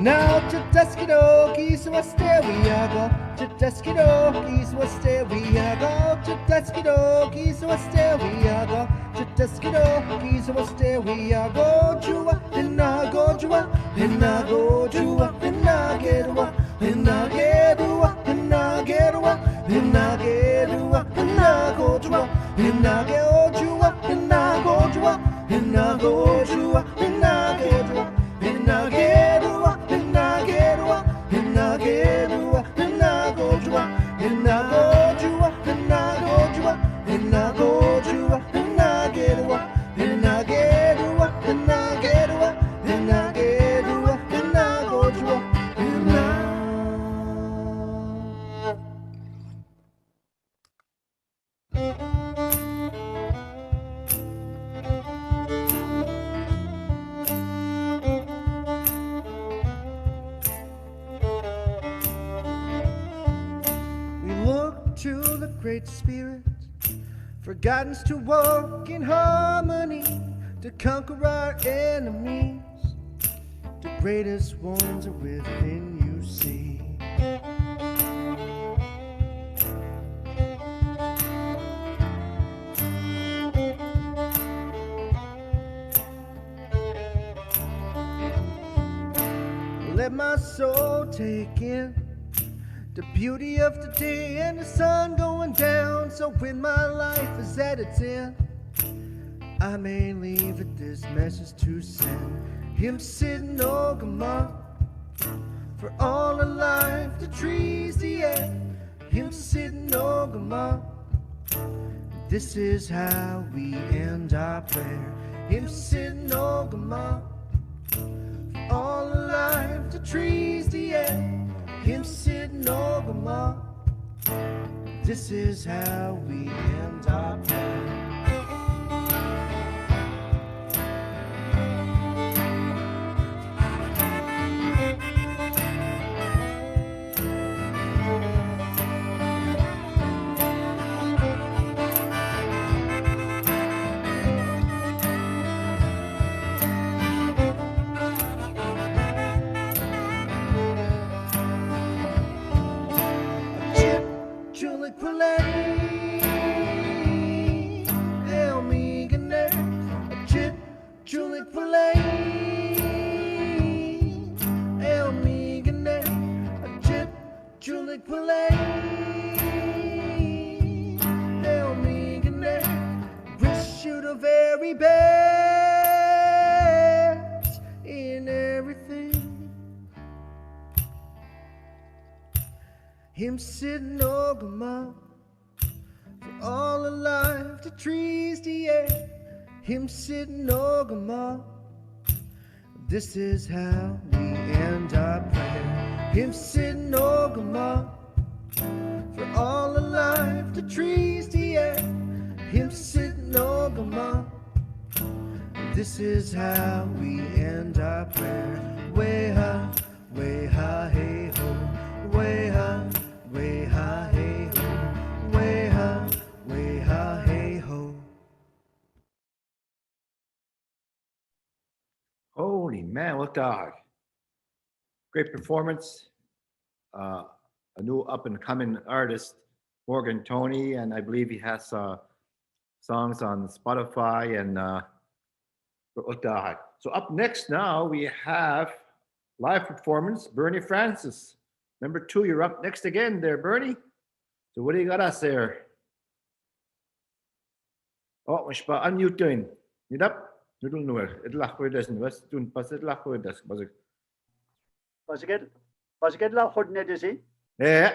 [SPEAKER 16] now to Tuskido, keys to a stereo, to Tuskido, keys to a stereo, to Tuskido, keys to a stereo, to Tuskido, keys to a stereo, go Jua, and I go Jua, and I go Jua, and I get Jua, and I get Jua, and I get Jua, and I get Jua, and I go Jua, and I get Jua, and I go Jua, and I go Jua, and I get Jua, and I get Jua, and I get Jua, and I get Jua, and I go Jua, and I go Jua, and I go Jua, and I go Jua, and I get Jua, and I get Jua, and I get Jua, and I get Jua, and I go Jua, and I. We look to the Great Spirit for guidance to walk in harmony, to conquer our enemies. The greatest ones are within you, see. Let my soul take in the beauty of the day and the sun going down, so when my life is at its end, I may leave it this message to send. Him sitting Ogama, for all alive, the trees, the air. Him sitting Ogama, this is how we end our prayer. Him sitting Ogama, for all alive, the trees, the air. Him sitting Ogama, this is how we end our prayer. Wish you the very best in everything. Him sitting Ogama, for all alive, the trees, the air. Him sitting Ogama, this is how we end our prayer. Him sitting Ogama, for all alive, the trees, the air. Him sitting Ogama, this is how we end our prayer. Way ha, hey ho. way ha, hey ho, way ha, hey ho.
[SPEAKER 2] Holy man, what the heck? Great performance. A new up and coming artist, Morgan Tony, and I believe he has songs on Spotify and what the heck. So up next now we have live performance, Bernie Francis. Number 2, you're up next again there, Bernie. So what do you got us there? Oh, مش بقى unmute doing. Niet up? Nu doen we het. Het lag weer dus. Was toen pas het lag weer dus. Was ik.
[SPEAKER 12] Was ik het lag goed net eens in?
[SPEAKER 2] Ja.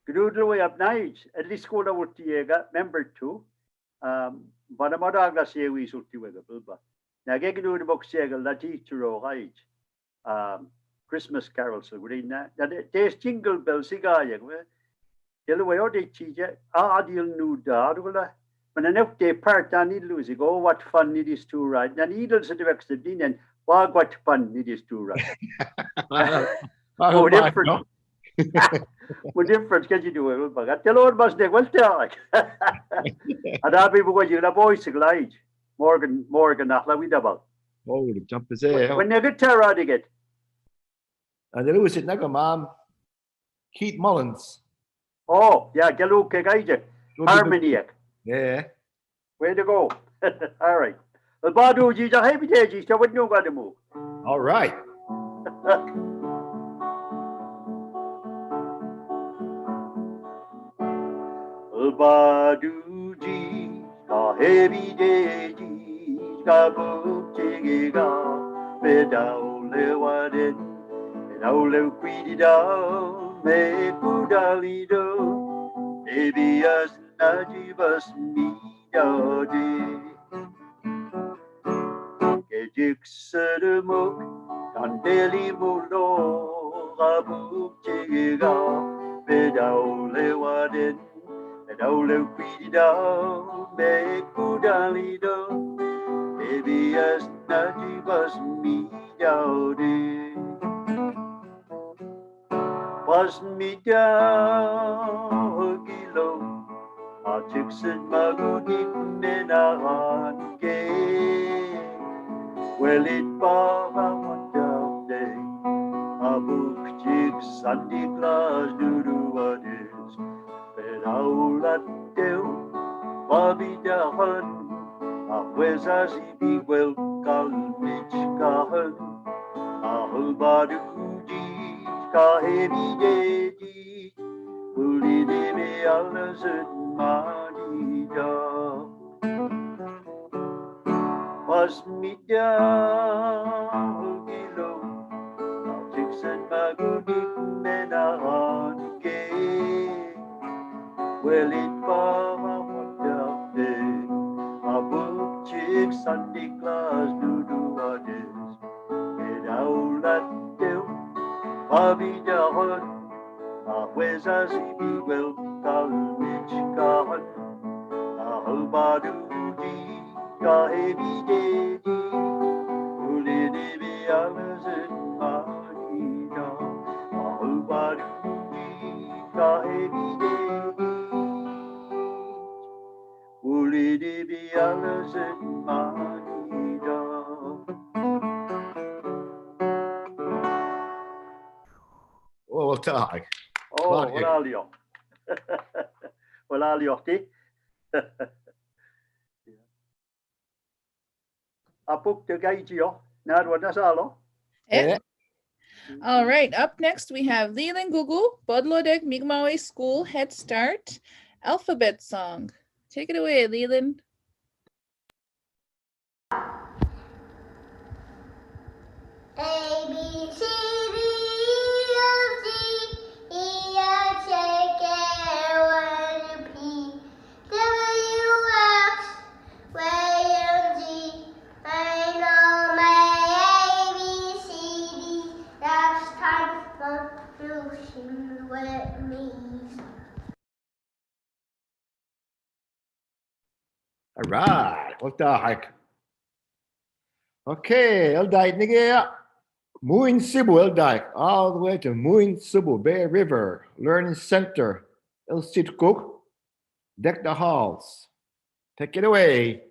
[SPEAKER 12] Groedel way up night. At least school over Tiega, member 2. But I'm not going to say we should do it. Now, get to the book Segel, the teacher of Hage. Christmas carols, so green. There's jingle bells, cigar. Tell away all the teacher. Deal new dad. When enough day part, I need lose it. Oh, what fun it is to ride. And needles at the extra din and what fun it is to ride. Oh, different. What difference can you do? I tell all must they well tell like. And I'll be going to the boys to glide. Morgan, not like we double.
[SPEAKER 2] Oh, the jump is there.
[SPEAKER 12] When you get terror, they get.
[SPEAKER 2] And the Lewis it nago, mom. Keith Mullins.
[SPEAKER 12] Oh, yeah, Galu Kagaja. Harmoniac.
[SPEAKER 2] Yeah.
[SPEAKER 12] Way to go. All right. Well, Badu, you just happy days, so what you got to move.
[SPEAKER 2] All right.
[SPEAKER 12] Badu ji, ka heavy day ji, ka book jiga, bedao lewaden, bedao le quidi down, me kudalido, baby as najibas mi dade. Kejik muk, kandeli mulo, ka book jiga, bedao lewaden. Pedalo cuido, me cudalido, baby as najibas mi daude. Was mi dao gilo, a chixin magudik menahan ke. Well it baba one day, a book chicks Sunday class do what is. Aulat teu, babidahan, ahweza zibi wel kalmich kahan, ahulbaduji, kahebideji, ulidebe alazet manida. Pasmida gilo, chiksen magudik menahan ke. Well, it Baba what day, a book chick Sunday class do what is. It out that do, Bobby Dahon, a where's a zibi well, Kalmich Kahan, a Hulbaduji, Kahebi Dedi, Ulidibi Alazin Marina, a Hulbaduji, Kahebi Dedi. Ulidibi alazet manida.
[SPEAKER 2] Oh, well, talk.
[SPEAKER 12] Oh, what are you? What are you? I booked the guide you. Now, what does all?
[SPEAKER 1] Yeah. All right, up next we have Leland Gugu, Bodlodeg Mi'kmaq School Head Start Alphabet Song. Take it away, Leland.
[SPEAKER 14] A, B, C, D, E, F, G, E, F, J, K, L, M, N, P, W, X, Y, and Z. I know my A, B, C, D. That's time for solution with me.
[SPEAKER 2] All right. What the heck? Okay, all right, nigga. Muin Cebu, El Dike, all the way to Muin Cebu, Bay River, Learning Center, El Cook, Deck the Halls. Take it away.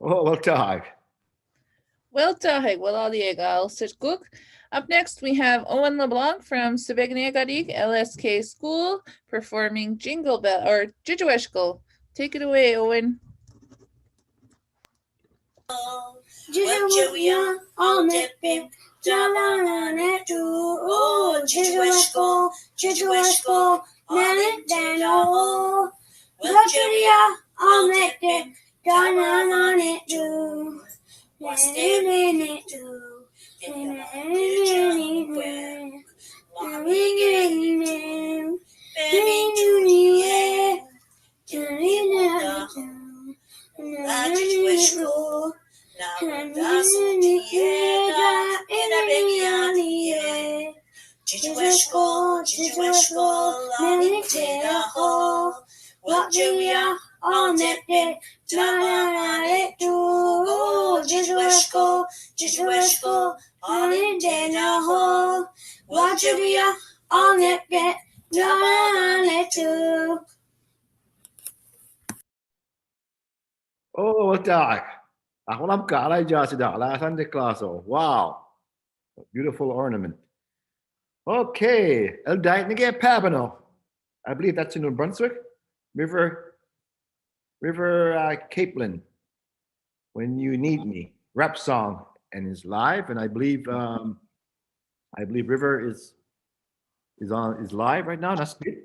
[SPEAKER 2] Oh, well done.
[SPEAKER 1] Well done. Well, all the Cook. Up next, we have Owen LeBlanc from Sibegnegadig LSK School performing Jingle Bell or Jijaweshko. Take it away, Owen.
[SPEAKER 14] Jijaweshko, all nipping, oh, Jijaweshko, Jijaweshko, Nalidano, Wajuria, all nipping, Danananitu, what's in it too? What do we are on that day? Jijaweshko, on in dinner hall. What do we are on that day?
[SPEAKER 2] Oh, well done. Ako lang ka, alay dyan sida, alasan de klaso. Wow. Beautiful ornament. Okay, El Dike Nige Pabano. I believe that's in New Brunswick. River Capelin. When You Need Me. Rap song and is live. And I believe River is live right now. That's good.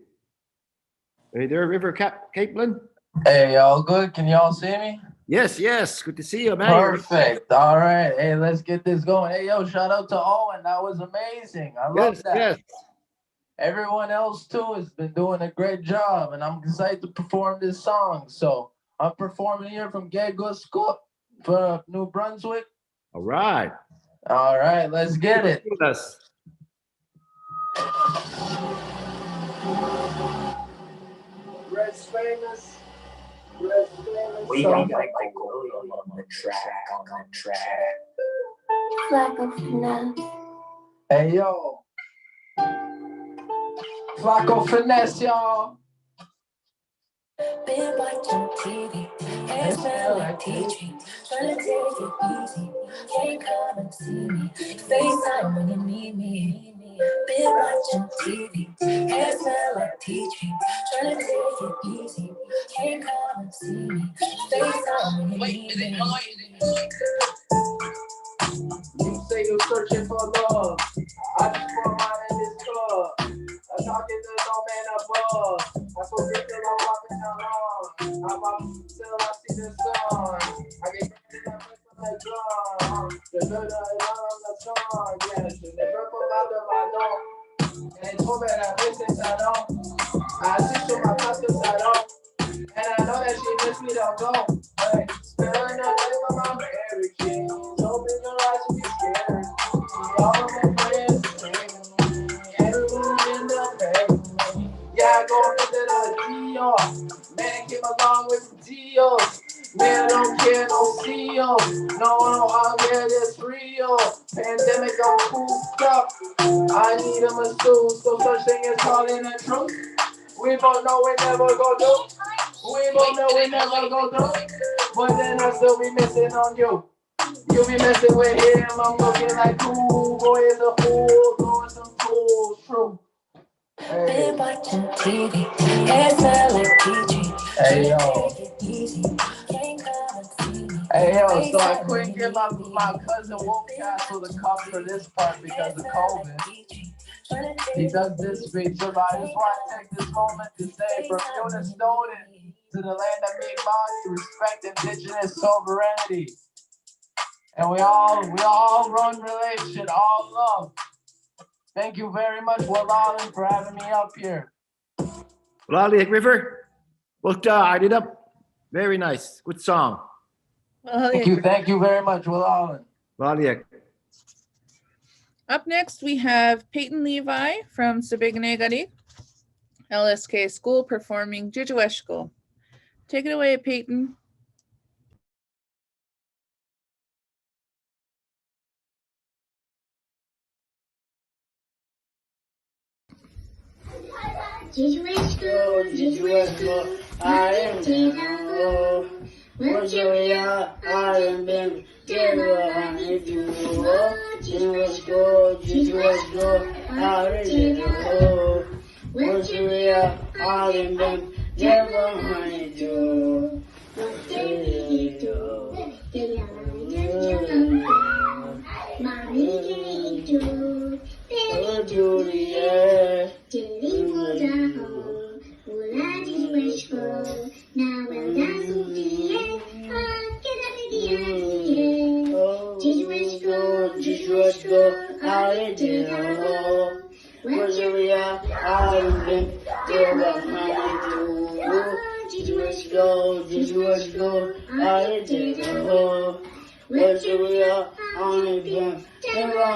[SPEAKER 2] Hey there, River Capelin.
[SPEAKER 17] Hey, y'all good? Can y'all see me?
[SPEAKER 2] Yes, good to see you, man.
[SPEAKER 17] Perfect. All right. Hey, let's get this going. Hey, yo, shout out to Owen. That was amazing. I love that. Yes. Everyone else, too, has been doing a great job, and I'm excited to perform this song. So I'm performing here from Geguskut for New Brunswick.
[SPEAKER 2] All right.
[SPEAKER 17] All right, let's get it.
[SPEAKER 2] Yes.
[SPEAKER 17] Red's famous.
[SPEAKER 14] We got to go on the track. Flacco Finesse.
[SPEAKER 17] Hey, yo. Flacco Finesse, y'all.
[SPEAKER 14] Been watching TV, hair smell like tea tree. Trying to take it easy, can't come and see me. FaceTime when you need me.
[SPEAKER 3] Been watching TV, hair smell like tea tree. Trying to take it easy, can't come and see me. Face on me. Wait, is it how
[SPEAKER 17] You say you're searching for love. I just pour mine in this cup. I'm talking to no man above. I'm so sick till I'm walking along. I'm up till I see the sun. I get back to that place on the gun. The dirt on the sun. Yes, and they burp up out of my door. And they told me that business I don't. I see to my pastor I don't. And I know that she miss me, don't go. Hey, spilling the name of my Mary King. Open your eyes and be scared. All of my friends everyone in the bed. Yeah, I go visit a Dior. Man came along with some deals. Man, I don't care, no CEO. No, I'm here, this real. Pandemic, I'm cooped up. I need a masseuse, so such thing is calling the truth. We both know we never go do. We both know we never go do. But then I still be missing on you. You be messing with him, I'm looking like cool. Boy is a fool, throwing some tools, true. Hey.
[SPEAKER 3] Been watching TV, hair smell like tea tree.
[SPEAKER 17] Hey yo.
[SPEAKER 3] Can't come and see me.
[SPEAKER 17] Hey yo, so I couldn't give my cousin Wolfcastle the cup for this part because of COVID. He does this speech, so I just want to take this moment to say from Eunice Snowden to the land of Mi'kmaq, respect indigenous sovereignty. And we all run relation, all love. Thank you very much, Wallalin, for having me up here.
[SPEAKER 2] Walalik River. Well, I did up. Very nice. Good song.
[SPEAKER 17] Thank you very much, Wallalin.
[SPEAKER 2] Walalik.
[SPEAKER 1] Up next, we have Peyton Levi from Sabiganegadi LSK School performing Jijueshkul. Take it away, Peyton.
[SPEAKER 14] Jijueshkul, I am Jijueshkul. Nigeria, I am them. Jijueshkul, I am Jijueshkul. Nigeria, I am them. Never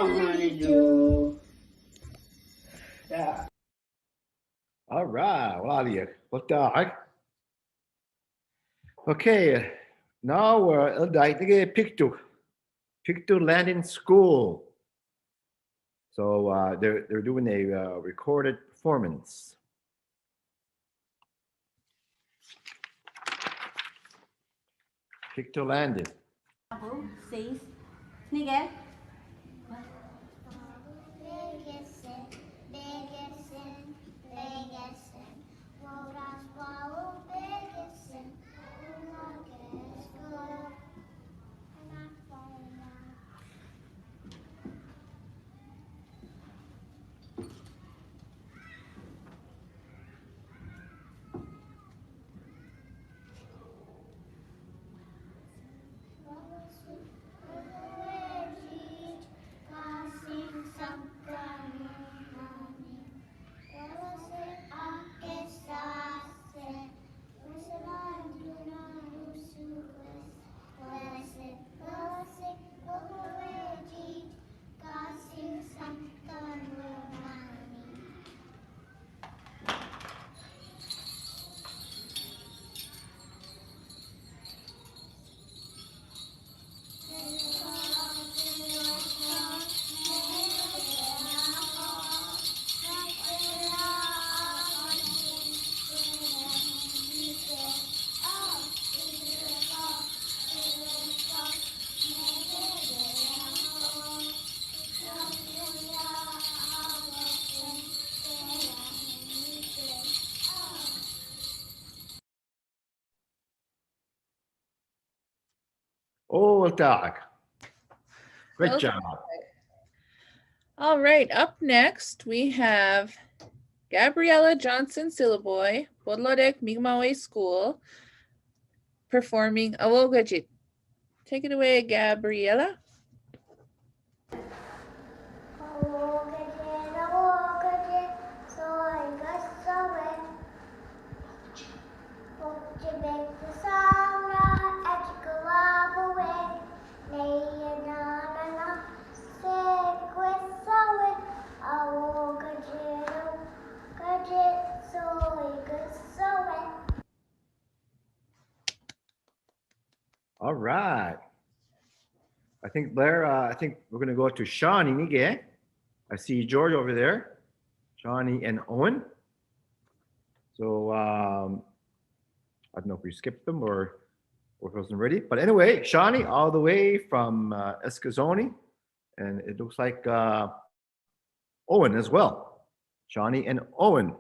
[SPEAKER 14] mind you.
[SPEAKER 2] All right, Walalik. Okay, now we're Pictou Landing School. So they're doing a recorded performance. Pictou Landing.
[SPEAKER 14] Says, Nigga.
[SPEAKER 2] هو تاعك. Great
[SPEAKER 1] Okay.
[SPEAKER 2] job.
[SPEAKER 1] All right, up next we have Gabriella Johnson Silaboy, Bodlodek Mi'kmaq School, performing Awogajit. Take it away, Gabriella.
[SPEAKER 2] All right. I think Blair, I think we're going to go to Shawnee again. I see George over there, Shawnee and Owen. So I don't know if we skipped them or it wasn't ready. But anyway, Shawnee all the way from Eskazoni. And it looks like Owen as well. Shawnee and Owen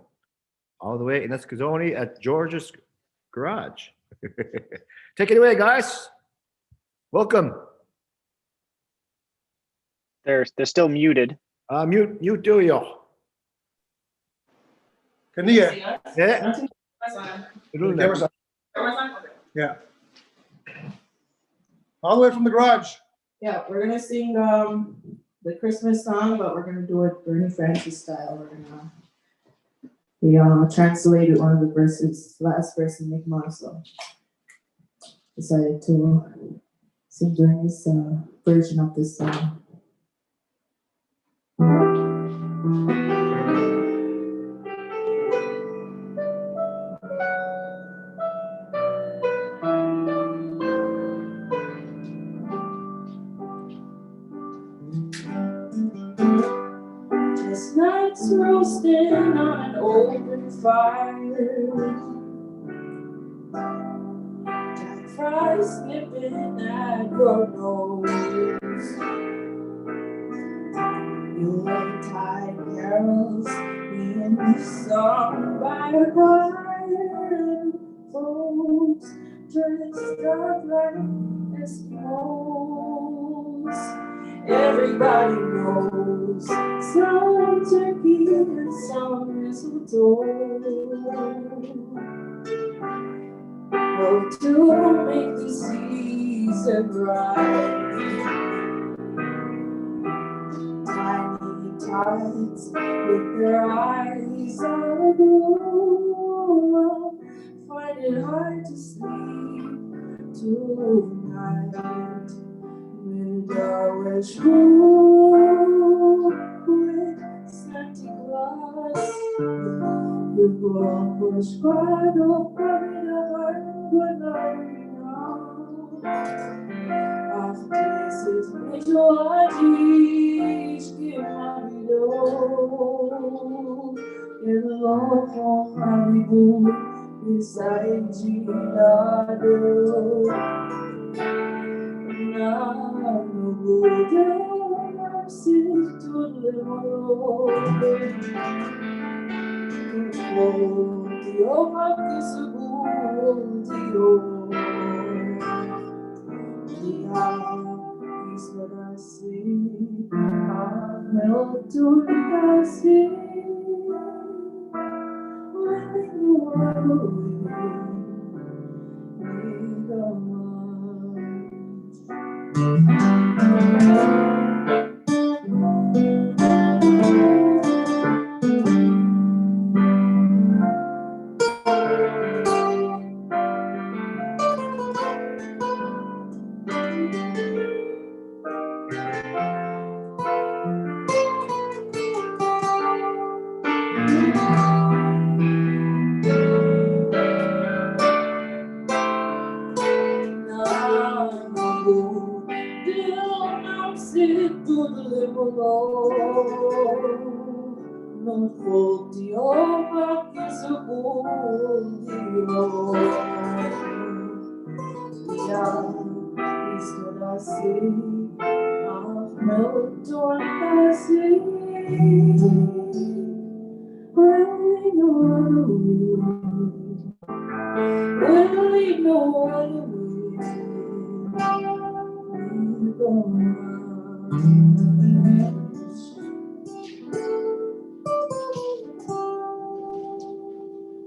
[SPEAKER 2] all the way in Eskazoni at George's garage. Take it away, guys. Welcome.
[SPEAKER 11] They're still muted.
[SPEAKER 2] Mute do you?
[SPEAKER 18] Can you hear?
[SPEAKER 2] Yeah.
[SPEAKER 18] Yeah. All the way from the garage.
[SPEAKER 19] Yeah, we're gonna sing the Christmas song, but we're gonna do it Bernie Francis style. We translated one of the verses, last verse in Mi'kmaq, so decided to sing during this version of this song. Chestnuts roasting on an open fire, Jack fries nipping at your nose, Yuletide carols being sung by a choir, folks dressed up like Eskimos. Everybody knows some turkey and some mistletoe. Oh, to make the season bright, tiny tots with their eyes on aglow find it hard to sleep tonight. With our wish with Santa Claus, the world was quite open when I after this Michoaji's Kimamido, in Loho Haribu, beside Gilado.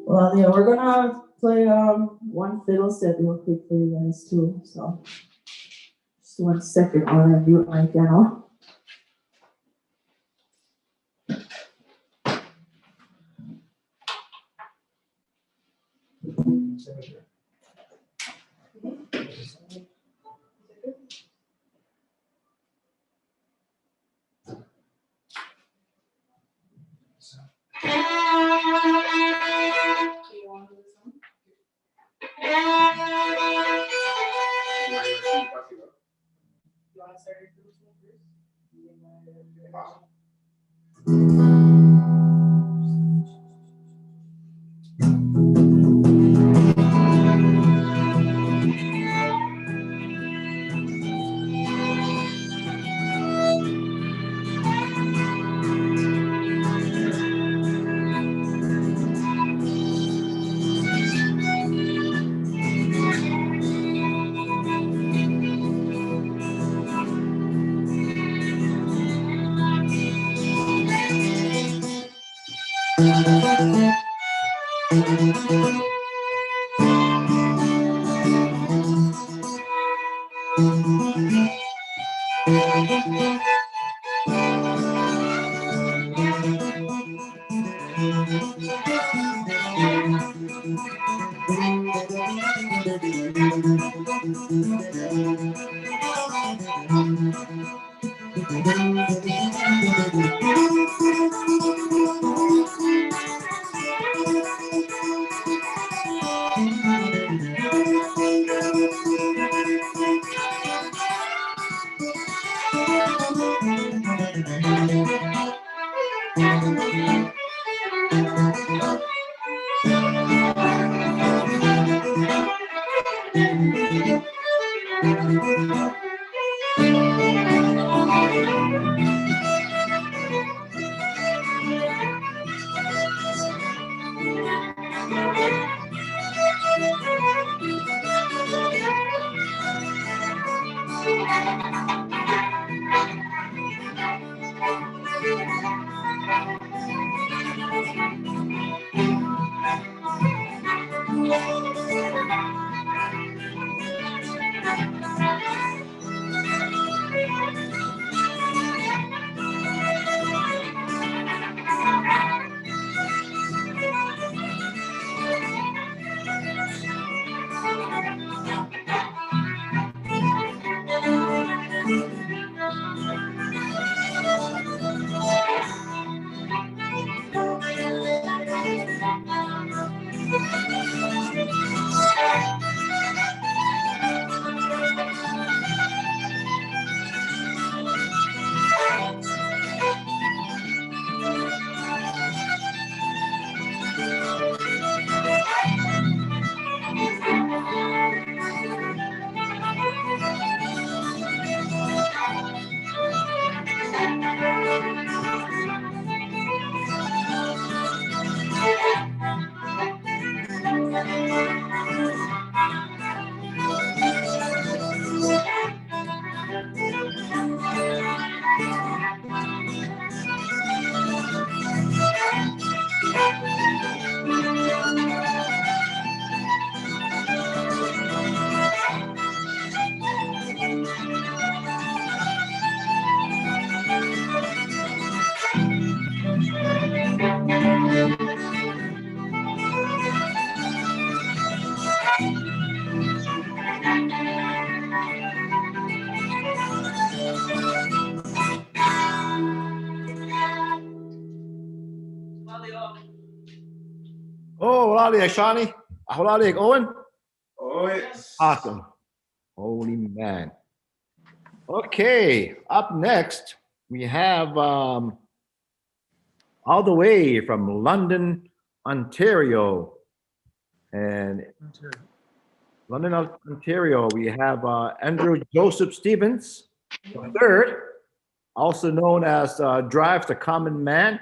[SPEAKER 19] Well, yeah, we're gonna play one fiddle set real quick for you guys too. So just 1 second while I mute my piano.
[SPEAKER 2] Oh, wala liig, Shawnee. Wala liig, Owen.
[SPEAKER 18] Oh, yes.
[SPEAKER 2] Awesome. Holy man. Okay, up next, we have all the way from London, Ontario. And London, Ontario, we have Andrew Joseph Stevens, the third, also known as Drive the Common Man.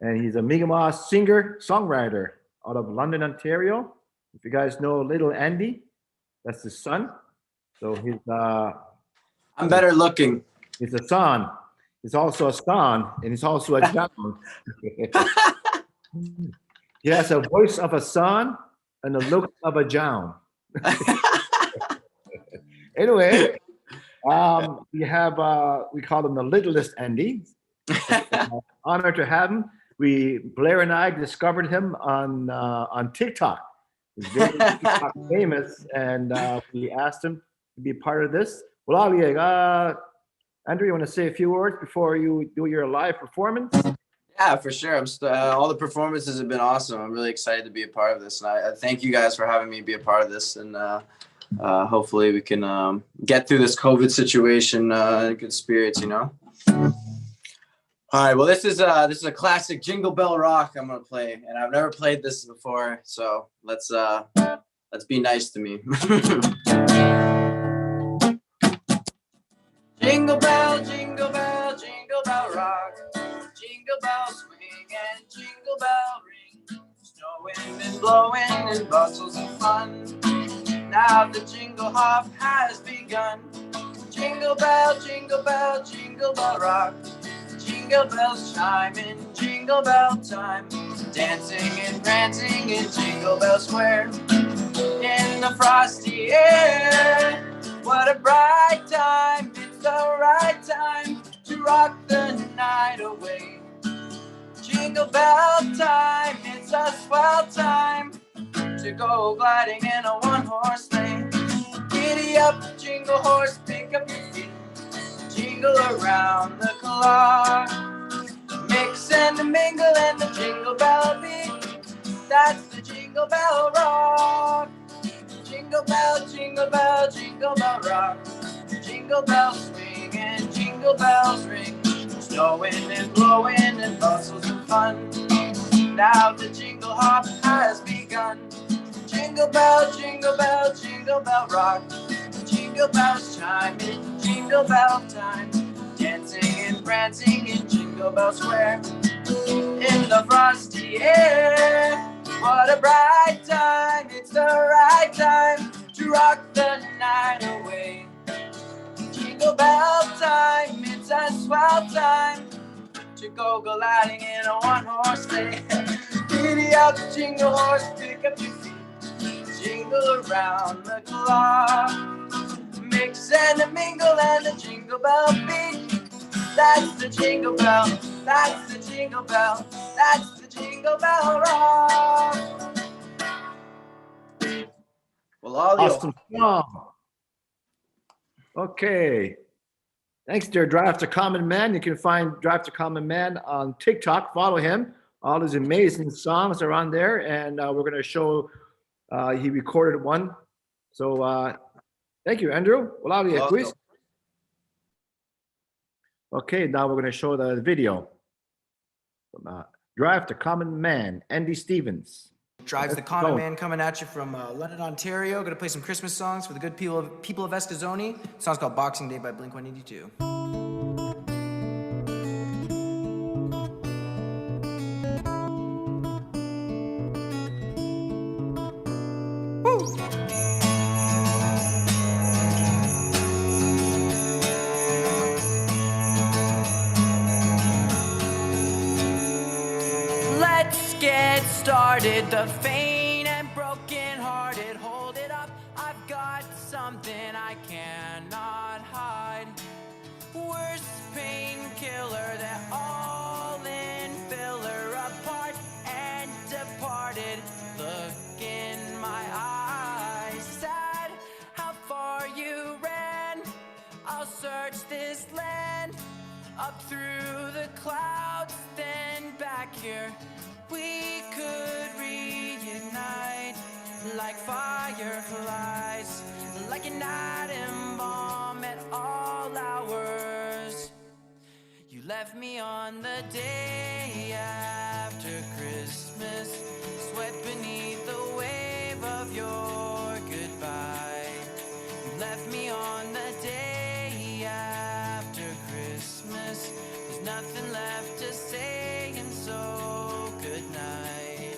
[SPEAKER 2] And he's a Mi'kmaq singer, songwriter out of London, Ontario. If you guys know Little Andy, that's his son. So he's
[SPEAKER 20] I'm better looking.
[SPEAKER 2] It's a son. It's also a son, and it's also a John. He has a voice of a son and a look of a John. Anyway, we call him the littlest Andy. Honor to have him. Blair and I discovered him on TikTok. He's very TikTok famous, and we asked him to be part of this. Well, Andrew, you want to say a few words before you do your live performance?
[SPEAKER 20] Yeah, for sure. All the performances have been awesome. I'm really excited to be a part of this, and I thank you guys for having me be a part of this. And hopefully, we can get through this COVID situation in good spirits. You know. All right. Well, this is a classic Jingle Bell Rock I'm gonna play, and I've never played this before, so let's be nice to me. Jingle bell, jingle bell, jingle bell rock. Jingle bell swing and jingle bell ring. Snowing and blowing and bustles and fun. Now the jingle hop has begun. Jingle bell, jingle bell, jingle bell rock. Jingle bells chime in jingle bell time. Dancing and prancing in Jingle Bell Square. In the frosty air. What a bright time. It's the right time to rock the night away. Jingle bell time, it's a swell time to go gliding in a one-horse sleigh. Giddy up, jingle horse, pick up your feet, jingle around the clock. Mix and mingle and the jingle bell beat, that's the Jingle Bell Rock. Jingle bell, jingle bell, jingle bell rock. Jingle bells swing and jingle bells ring. Snowing and blowing and bustles and fun. Now the jingle hop has begun. Jingle bell, jingle bell, jingle bell rock. Jingle bells chime in jingle bell time. Dancing and prancing in Jingle Bell Square. In the frosty air. What a bright time. It's the right time to rock the night away. Jingle bell time, it's a swell time to go gliding in a one-horse sleigh. Giddy up, jingle horse, pick up your feet, jingle around the clock. Mix and mingle and the jingle bell beat. That's the jingle bell, that's the jingle bell, that's the Jingle Bell Rock. Well,
[SPEAKER 2] Awesome song. Okay. Thanks, dear Drive to Common Man. You can find Drive to Common Man on TikTok. Follow him. All his amazing songs are on there, and we're going to show he recorded one. So thank you, Andrew. Quiz. Okay, now we're going to show the video from Drive to Common Man, Andy Stevens.
[SPEAKER 21] Drives the Common Man coming at you from London, Ontario. Gonna play some Christmas songs for the good people of Eskazoni. The song's called Boxing Day by Blink-182.
[SPEAKER 15] Let's get started. The faint and broken hearted, hold it up. I've got something I cannot hide. Worst painkiller that all in filler apart and departed. Look in my eyes, sad how far you ran. I'll search this land up through the clouds, then back here. We could reunite like fireflies, like an atom bomb at all hours. You left me on the day after Christmas, swept beneath the wave of your goodbye. You left me on the day after Christmas, there's nothing left to say, and so good night.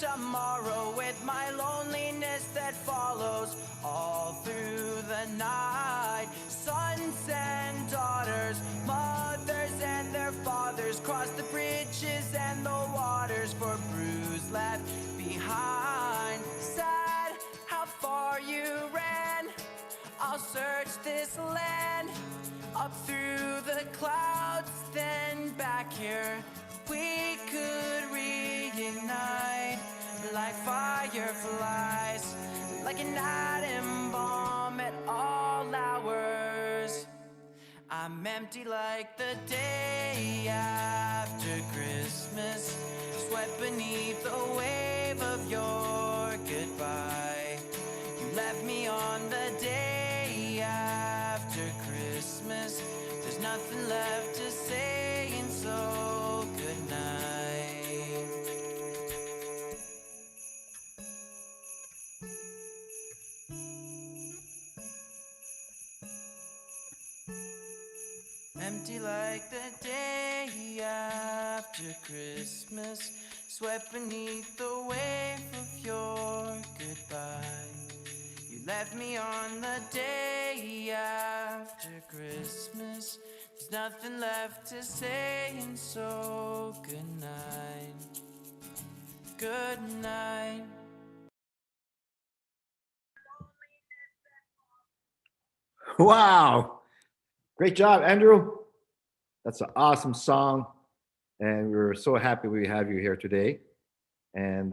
[SPEAKER 20] tomorrow with my loneliness that follows all through the night. Sons and daughters, mothers and their fathers, cross the bridges and the waters for bruise left behind. Sad how far you ran. I'll search this land up through the clouds, then back here. We could reignite like fireflies, like an atom bomb at all hours. I'm empty like the day after Christmas, swept beneath the wave of your goodbye. You left me on the day after Christmas. There's nothing left to say, and so good night. Empty like the day after Christmas, swept beneath the wave of your goodbye. You left me on the day after Christmas. There's nothing left to say, and so good night. Good night.
[SPEAKER 2] Wow. Great job, Andrew. That's an awesome song. And we're so happy we have you here today. And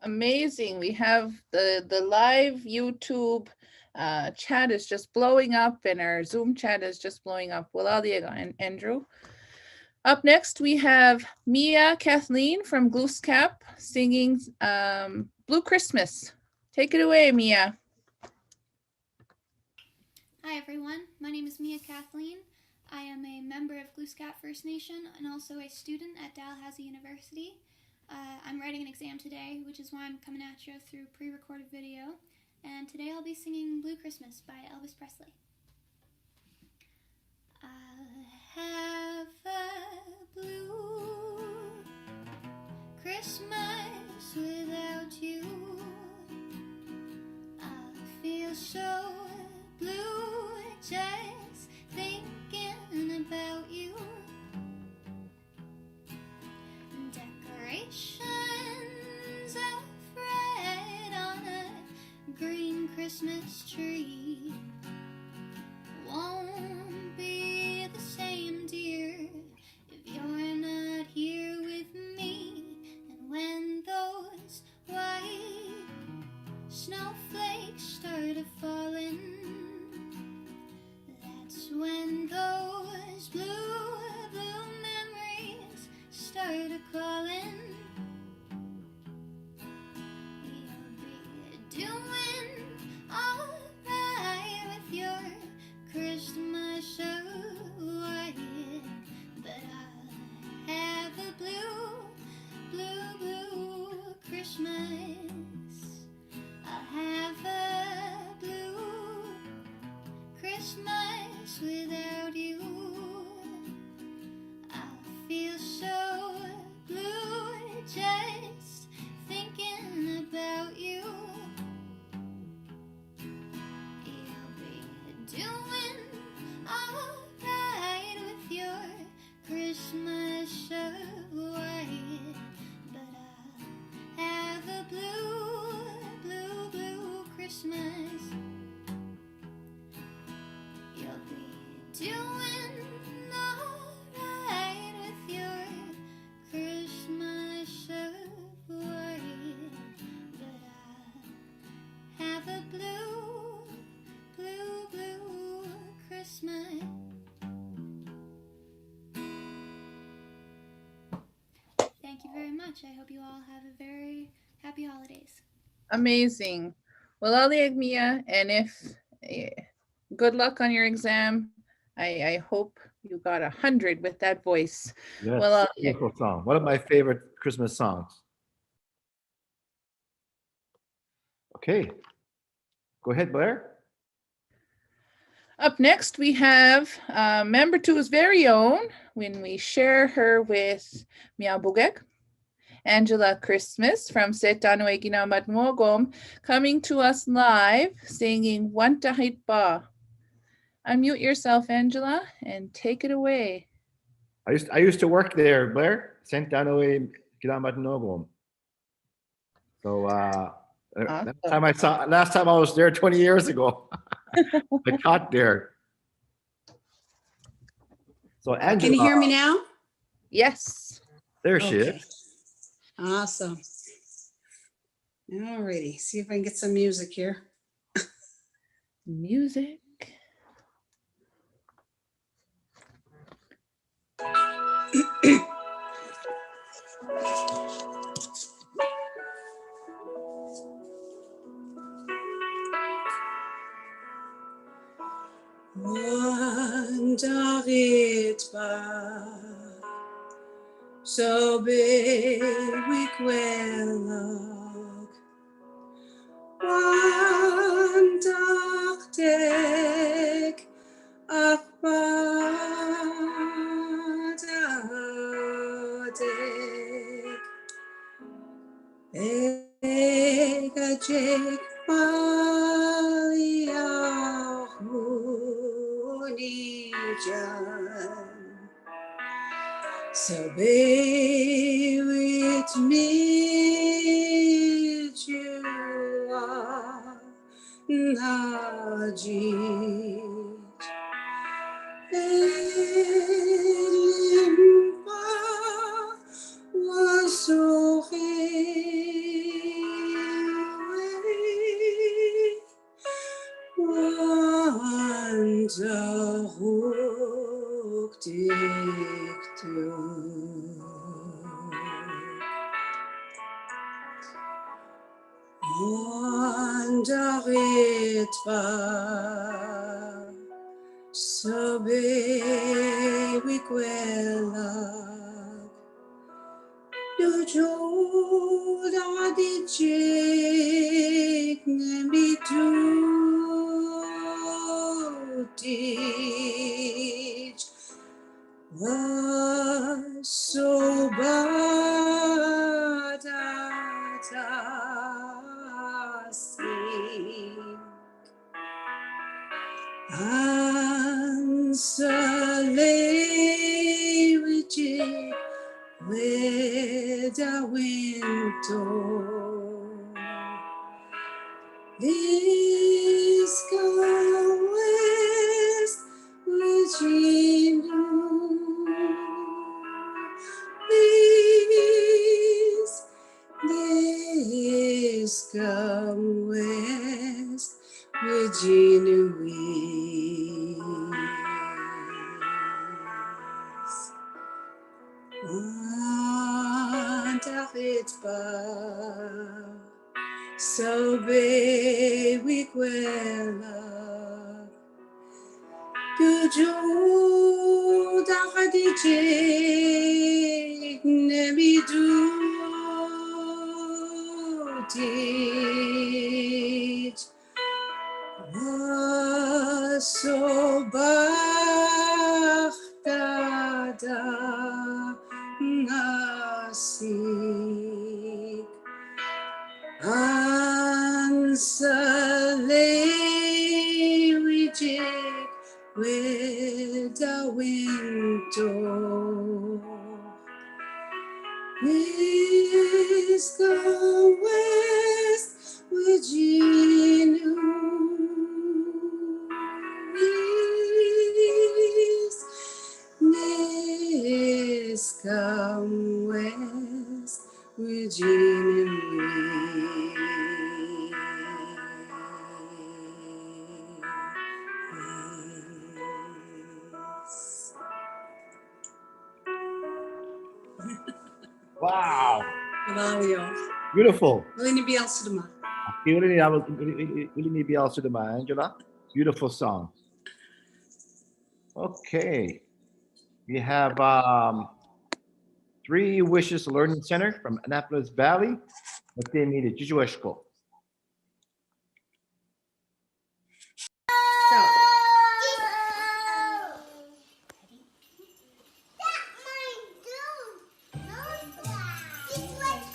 [SPEAKER 1] amazing. We have the live YouTube chat is just blowing up, and our Zoom chat is just blowing up. Wala diga, and Andrew. Up next, we have Mia Kathleen from Glooscap singing Blue Christmas. Take it away, Mia.
[SPEAKER 4] Hi everyone, my name is Mia Kathleen. I am a member of Glooscap First Nation and also a student at Dalhousie University. I'm writing an exam today, which is why I'm coming at you through pre-recorded video. And today I'll be singing Blue Christmas by Elvis Presley. I'll have a blue Christmas without you. I feel so blue just thinking about you. Decorations of red on a green Christmas tree won't be the same, dear, if you're not here with me. And when those white snowflakes started falling, that's when those blue memories started calling. You'll be doing alright with your Christmas away, but I'll have a blue Christmas. I'll have a blue Christmas without you. I feel so blue just thinking about you. You'll be doing alright with your Christmas away, but I'll have a blue Christmas. You'll be doing alright with your Christmas away, but I'll have a blue Christmas. Thank you very much. I hope you all have a very happy holidays.
[SPEAKER 1] Amazing. Well, Aliag Mia, and if good luck on your exam. I hope you got 100 with that voice.
[SPEAKER 2] yes,
[SPEAKER 1] Well,
[SPEAKER 2] beautiful song. One of my favorite Christmas songs. Okay. Go ahead, Blair.
[SPEAKER 1] up next we have member two's very own, when we share her with Mia Bugek. Angela Christmas from Set Danue Ginamadmogom, coming to us live, singing Wanta Hait Ba. Unmute yourself, Angela, and take it away.
[SPEAKER 2] I used to work there, Blair. Sent down away Kilamatnogom. So last time I was there 20 years ago. I taught there. So Angela,
[SPEAKER 7] can you hear me now?
[SPEAKER 1] Yes.
[SPEAKER 2] There she is.
[SPEAKER 7] Awesome. All righty. See if I can get some music here.
[SPEAKER 1] Music.
[SPEAKER 7] Wandaritba so big we kwelog Wandachtek afbadatek Egajek Maliahu so be with me, Jua Najit. Elimpa wasohe Wanzahuk diktu Wandaritva Sobe wikwela Dojo dadijik nemitu teach was so bad at with a window this west Virginia this come west Virginia so be we quella Gujo daqadijik nemidu teach so bachtada nasik Ansalejik with a window Whiska West Virginia Come west Virginia
[SPEAKER 2] Wow.
[SPEAKER 7] Mario.
[SPEAKER 2] Beautiful.
[SPEAKER 7] Willie Bielsudama.
[SPEAKER 2] Willie Bielsudama, Angela. Beautiful song. Okay. We have Three Wishes Learning Center from Annapolis Valley. What they needed, Jijueshko.
[SPEAKER 14] It's what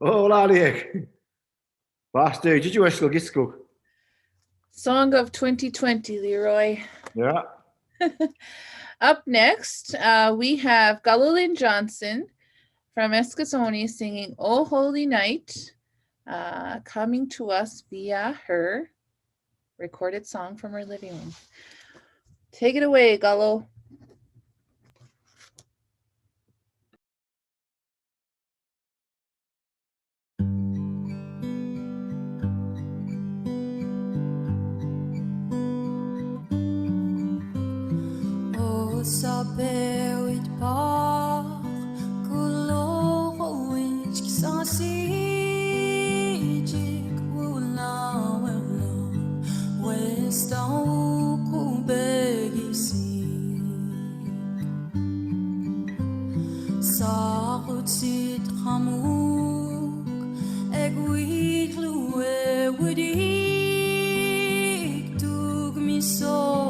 [SPEAKER 2] Oh, Laliek. Pastor, did you wish to go?
[SPEAKER 1] Song of 2020, Leroy.
[SPEAKER 2] Yeah.
[SPEAKER 1] Up next, we have Galilin Johnson from Eskatoni singing Oh Holy Night, coming to us via her recorded song from her living room. Take it away, Gallo.
[SPEAKER 3] Saber it par colorowich qui s'en sidik wula wula west au kubegisi sarutsit hamuk egwit luwe wudik tug mi so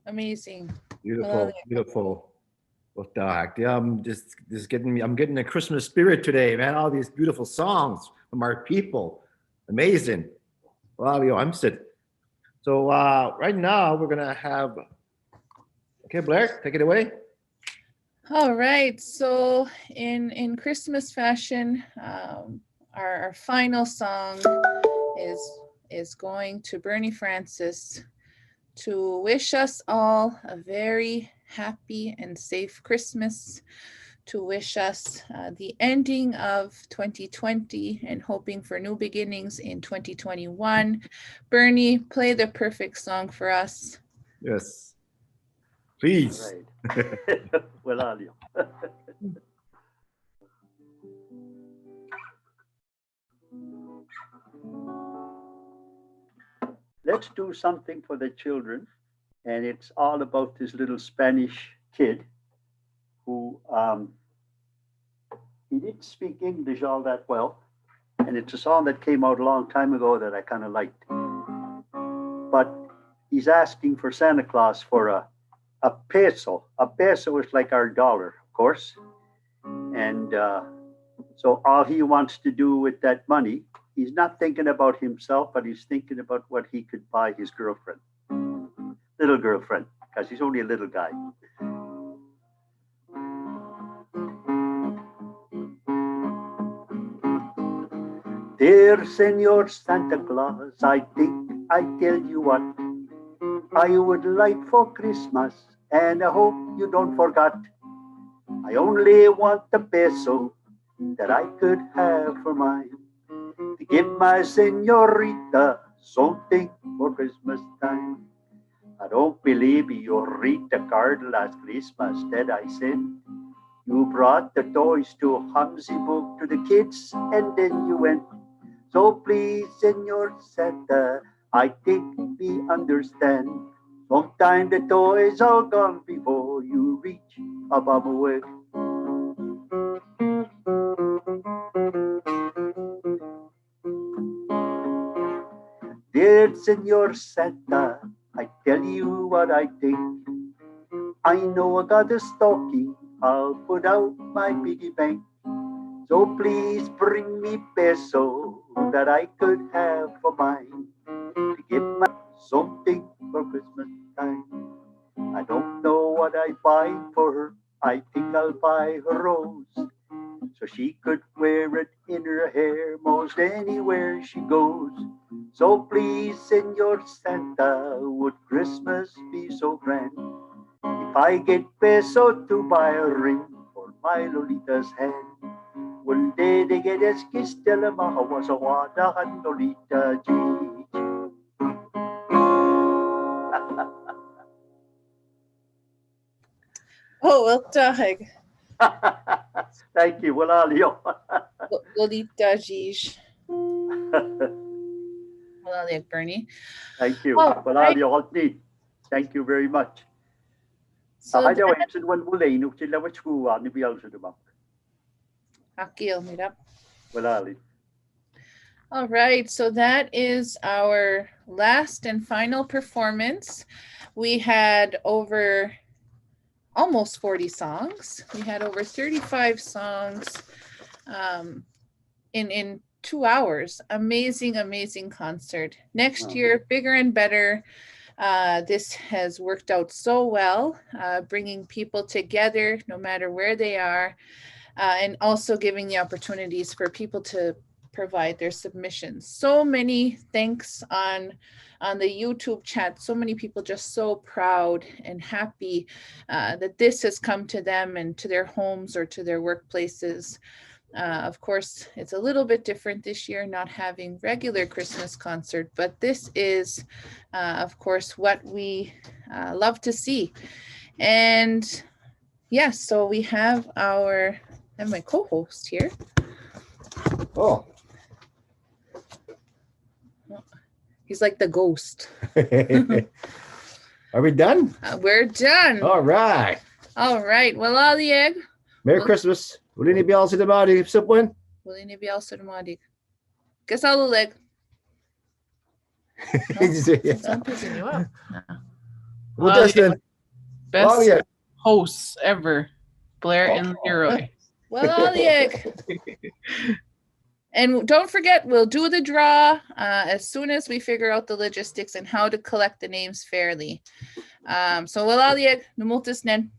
[SPEAKER 1] Amazing.
[SPEAKER 2] Beautiful, beautiful. What the heck? Yeah, I'm just getting me. I'm getting a Christmas spirit today, man. All these beautiful songs from our people. Amazing. Wow, yo, I'm sitting. So right now we're gonna have. Okay, Blair, take it away.
[SPEAKER 1] All right. So in Christmas fashion, our final song is going to Bernie Francis to wish us all a very happy and safe Christmas, to wish us the ending of 2020 and hoping for new beginnings in 2021. Bernie, play the perfect song for us.
[SPEAKER 2] Yes. Please.
[SPEAKER 12] Right. Well, Alio. Let's do something for the children. And it's all about this little Spanish kid who he didn't speak English all that well. And it's a song that came out a long time ago that I kind of liked. But he's asking for Santa Claus for a peso. A peso is like our dollar, of course. And so all he wants to do with that money, he's not thinking about himself, but he's thinking about what he could buy his girlfriend. Little girlfriend, because he's only a little guy. Dear Senor Santa Claus, I think I tell you what I would like for Christmas, and I hope you don't forget. I only want the peso that I could have for mine, to give my senorita something for Christmas time. I don't believe your Rita card last Christmas that I sent. You brought the toys to Hamzy Book to the kids, and then you went. So please, Senor Santa, I think we understand. Sometime the toys are gone before you reach above away. Dear Senor Santa, I tell you what I think. I know I got a stocking, I'll put out my piggy bank. So please bring me peso that I could have for mine, to give my something for Christmas time. I don't know what I buy for her, I think I'll buy her rose, so she could wear it in her hair most anywhere she goes. So please, Senor Santa, would Christmas be so grand if I get peso to buy a ring for my Lolita's hand? One day they get as kissed till a mahawasawada and Lolita G.
[SPEAKER 1] Oh, well, Doug.
[SPEAKER 12] Thank you. Well, Alio.
[SPEAKER 1] Lolita Gij. Well, Bernie.
[SPEAKER 12] Thank you.
[SPEAKER 1] Oh,
[SPEAKER 12] Well, Alio, Altni. Thank you very much.
[SPEAKER 1] So
[SPEAKER 12] I know it's one mulay no sila which who are ni bial sa dumang.
[SPEAKER 1] Akil, meet up.
[SPEAKER 12] Well, Ali.
[SPEAKER 1] All right, so that is our last and final performance. We had over almost 40 songs. We had over 35 songs in 2 hours. Amazing, amazing concert. Next year, bigger and better. This has worked out so well, bringing people together no matter where they are, and also giving the opportunities for people to provide their submissions. So many thanks on the YouTube chat. So many people just so proud and happy that this has come to them and to their homes or to their workplaces. Of course, it's a little bit different this year, not having regular Christmas concert, but this is, of course, what we love to see. And yes, so we have my co-host here.
[SPEAKER 2] Oh.
[SPEAKER 1] He's like the ghost.
[SPEAKER 2] Are we done?
[SPEAKER 1] We're done.
[SPEAKER 2] All right.
[SPEAKER 1] All right. Well, Alieg.
[SPEAKER 2] Merry Christmas. Uli ni bial sa damadi. Supwen.
[SPEAKER 1] Uli ni bial sa damadi. Kasaluleg.
[SPEAKER 8] I'm picking you up.
[SPEAKER 2] Best
[SPEAKER 8] hosts ever, Blair and Leroy.
[SPEAKER 1] Well, Alieg. And don't forget, we'll do the draw as soon as we figure out the logistics and how to collect the names fairly. So, well, Alieg, numultis nen.